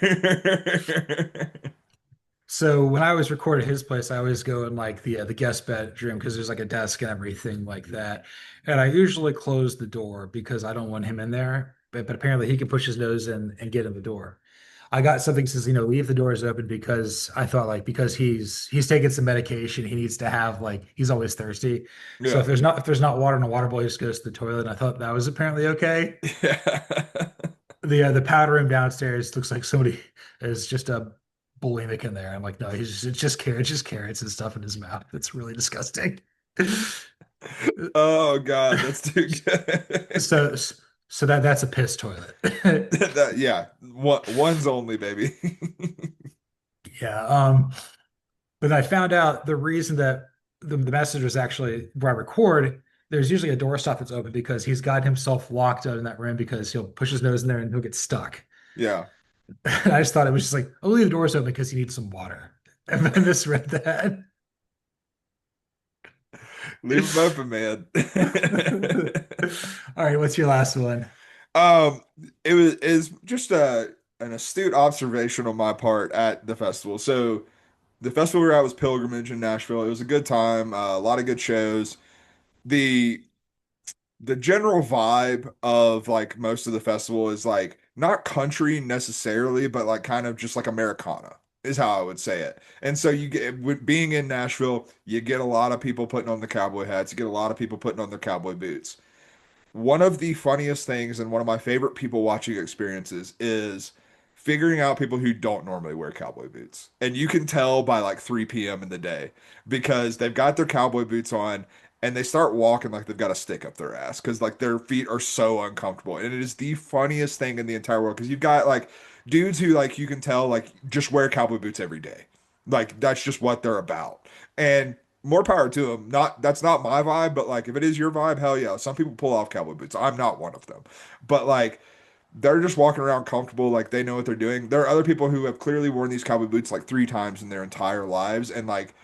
so when I always record at his place, I always go in like the guest bedroom because there's like a desk and everything like that. And I usually close the door because I don't want him in there. But apparently he can push his nose in and get in the door. I got something that says, leave the doors open because I thought like because he's taking some medication, he needs to have like he's always thirsty. So Yeah. if there's not water in a water bowl, he just goes to the toilet. And I thought that was apparently okay. Yeah. The powder room downstairs looks like somebody is just a bulimic in there. I'm like, no, it's just carrots and stuff in his mouth. It's really disgusting. Oh God, that's too good. So so that's a piss toilet. Yeah, one's only, baby. Yeah. But I found out the reason that the message was actually where I record, there's usually a doorstop that's open because he's got himself locked out in that room because he'll push his nose in there and he'll get stuck. Yeah, And I just thought it was just like, I'll leave the doors open because he needs some water. And I misread that. leave them open, man. All right, what's your last one? Um, it was is just an astute observation on my part at the festival. So the festival we were at was Pilgrimage in Nashville. It was a good time, a lot of good shows. The the general vibe of like most of the festival is like not country necessarily, but like kind of just like Americana. is how I would say it. And so you get with being in Nashville, you get a lot of people putting on the cowboy hats, you get a lot of people putting on their cowboy boots. One of the funniest things and one of my favorite people watching experiences is figuring out people who don't normally wear cowboy boots. And you can tell by like 3 p.m. in the day because they've got their cowboy boots on and they start walking like they've got a stick up their ass because like their feet are so uncomfortable. And it is the funniest thing in the entire world because you've got like dudes who like you can tell like just wear cowboy boots every day. Like that's just what they're about. And more power to them. Not that's not my vibe, but like if it is your vibe, hell yeah. Some people pull off cowboy boots. I'm not one of them. But like they're just walking around comfortable, like they know what they're doing. There are other people who have clearly worn these cowboy boots like 3 times in their entire lives, and like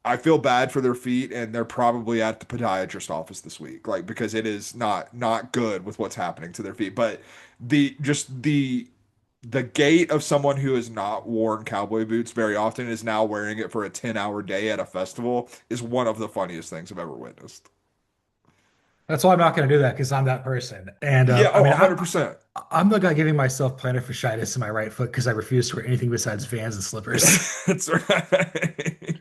I feel bad for their feet, and they're probably at the podiatrist office this week, like because it is not good with what's happening to their feet. But the gait of someone who has not worn cowboy boots very often is now wearing it for a 10-hour day at a festival is one of the funniest things I've ever witnessed. That's why I'm not going to do that because I'm that person. And Yeah, I oh, mean, 100%. I'm the guy giving myself plantar fasciitis in my right foot because I refuse to wear anything besides Vans and slippers. That's right.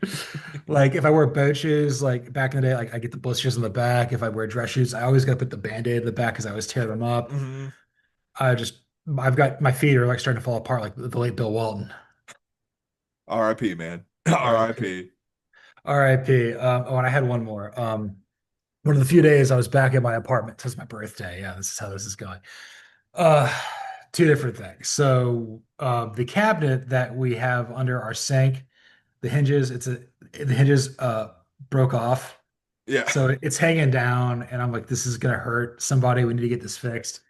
Like if I wear boat shoes, like back in the day, like I get the blisters on the back. If I wear dress shoes, I always got to put the Band-Aid in the back because I always tear them up. hmm I just, I've got my feet are like starting to fall apart, like the late Bill Walton. RIP, man. R.I.P. RIP. R.I.P. Oh, and I had one more. One of the few days I was back at my apartment. It was my birthday. Yeah, this is how this is going. Uh, Two different things. So, the cabinet that we have under our sink, the hinges broke off. Yeah. So it's hanging down, and I'm like, this is gonna hurt somebody. We need to get this fixed.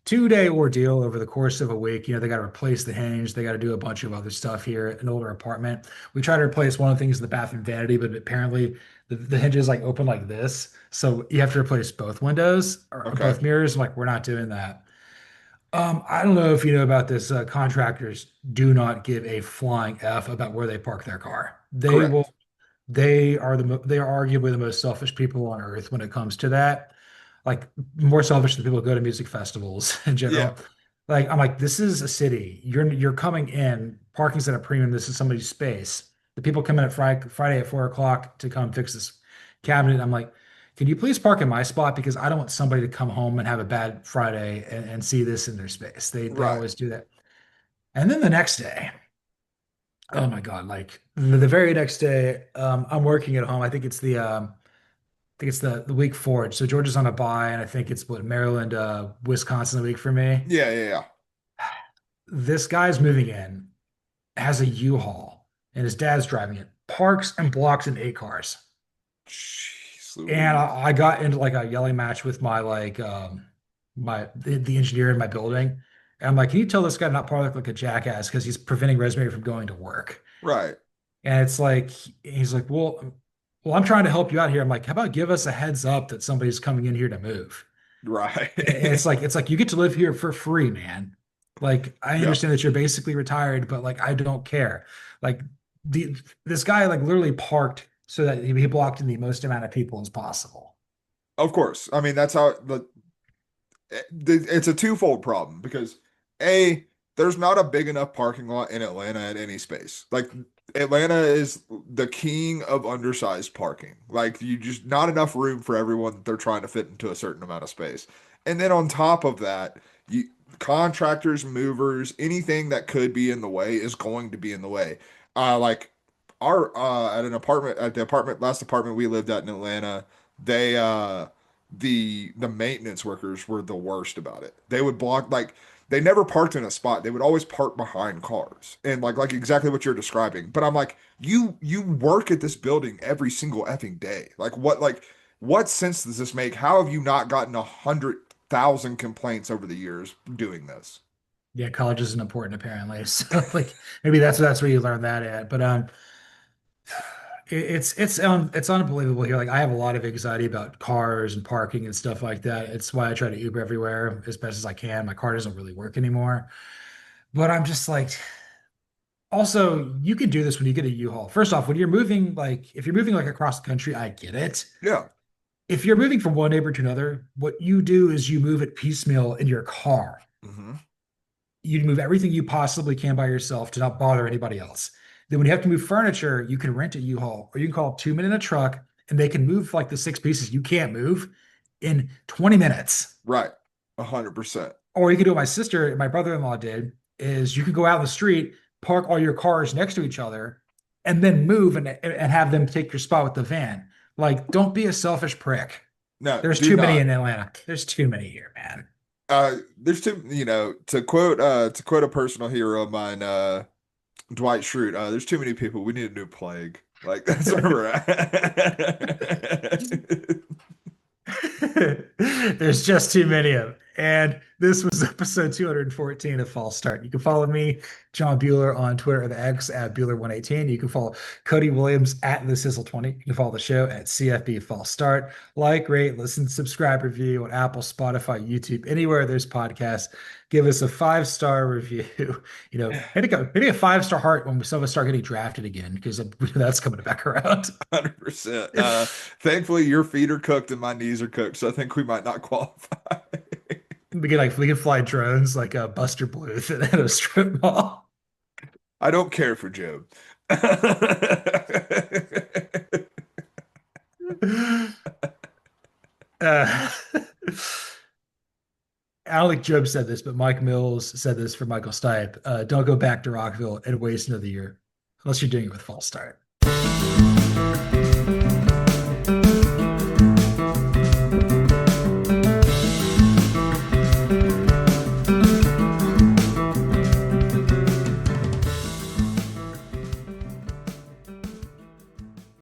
2 day ordeal over the course of a week. They got to replace the hinge. They got to do a bunch of other stuff here. An older apartment. We tried to replace one of the things in the bathroom vanity, but apparently the hinges like open like this. So you have to replace both windows or Okay. both mirrors. I'm like, we're not doing that. I don't know if you know about this. Contractors do not give a flying F about where they park their car. They will Correct. they are arguably the most selfish people on earth when it comes to that. Like more selfish than people who go to music festivals in Yeah. general. Like I'm like, this is a city. You're coming in, parking's at a premium. This is somebody's space. The people come in at Friday at 4 o'clock to come fix this cabinet. I'm like, can you please park in my spot because I don't want somebody to come home and have a bad Friday and see this in their space. They Right. always do that. And then the next day. Oh my God, like the very next day, I'm working at home. I think it's the week forward. So Georgia's on a bye, and I think it's what Maryland, Wisconsin the week for me. Yeah, yeah, yeah. This guy's moving in, has a U-Haul, and his dad's driving it, parks and blocks in 8 cars. Jeez And Louise. I got into like a yelling match with my the engineer in my building. And I'm like, can you tell this guy to not park like a jackass because he's preventing Rosemary from going to work? Right. And it's like he's like, well, I'm trying to help you out here. I'm like, how about give us a heads up that somebody's coming in here to move? And Right. it's like you get to live here for free, man. Like I Yeah. understand that you're basically retired, but like I don't care. Like the this guy like literally parked so that he blocked in the most amount of people as possible. Of course. I mean, that's how it's a twofold problem because A, there's not a big enough parking lot in Atlanta at any space. Like Atlanta is the king of undersized parking. Like you just not enough room for everyone that they're trying to fit into a certain amount of space. And then on top of that, you contractors, movers, anything that could be in the way is going to be in the way. Like our at the apartment last apartment we lived at in Atlanta, they the maintenance workers were the worst about it. They would block like they never parked in a spot. They would always park behind cars. And like exactly what you're describing. But I'm like, you work at this building every single effing day. What sense does this make? How have you not gotten 100,000 complaints over the years doing this? Yeah, college isn't important apparently. So like maybe that's where you learn that at. But it's unbelievable here. Like I have a lot of anxiety about cars and parking and stuff like that. It's why I try to Uber everywhere as best as I can. My car doesn't really work anymore. But I'm just like, also, you can do this when you get a U-Haul. First off, when you're moving, like if you're moving like across the country, I get it. Yeah. If you're moving from one neighbor to another, what you do is you move it piecemeal in your car. hmm You move everything you possibly can by yourself to not bother anybody else. Then when you have to move furniture, you can rent a U-Haul or you can call 2 men in a truck and they can move like the six pieces you can't move in 20 minutes. Right. 100%. Or you can do what my sister and my brother-in-law did is you could go out in the street, park all your cars next to each other, and then move and have them take your spot with the van. Like, don't be a selfish prick. No, There's do too many not. in Atlanta. There's too many here, man. There's too, to quote a personal hero of mine, Dwight Schrute, there's too many people. We need a new plague. Like that's where we're at. There's just too many of them. And this was episode 214 of False Start. You can follow me, John Buhler, on Twitter or the X at Buhler118. You can follow Cody Williams at the Sizzle20. You can follow the show at CFB False Start. Like, rate, listen, subscribe, review on Apple, Spotify, YouTube, anywhere there's podcasts. Give us a 5-star review. Hitting a 5-star heart when some of us start getting drafted again, because that's coming back around. 100%. Thankfully, your feet are cooked and my knees are cooked, so I think we might not qualify. We can fly drones like a Buster Bluth at a strip mall. I don't care for Job. Uh, I don't think Job said this, but Mike Mills said this for Michael Stipe. Don't go back to Rockville and waste another year unless you're doing it with false start.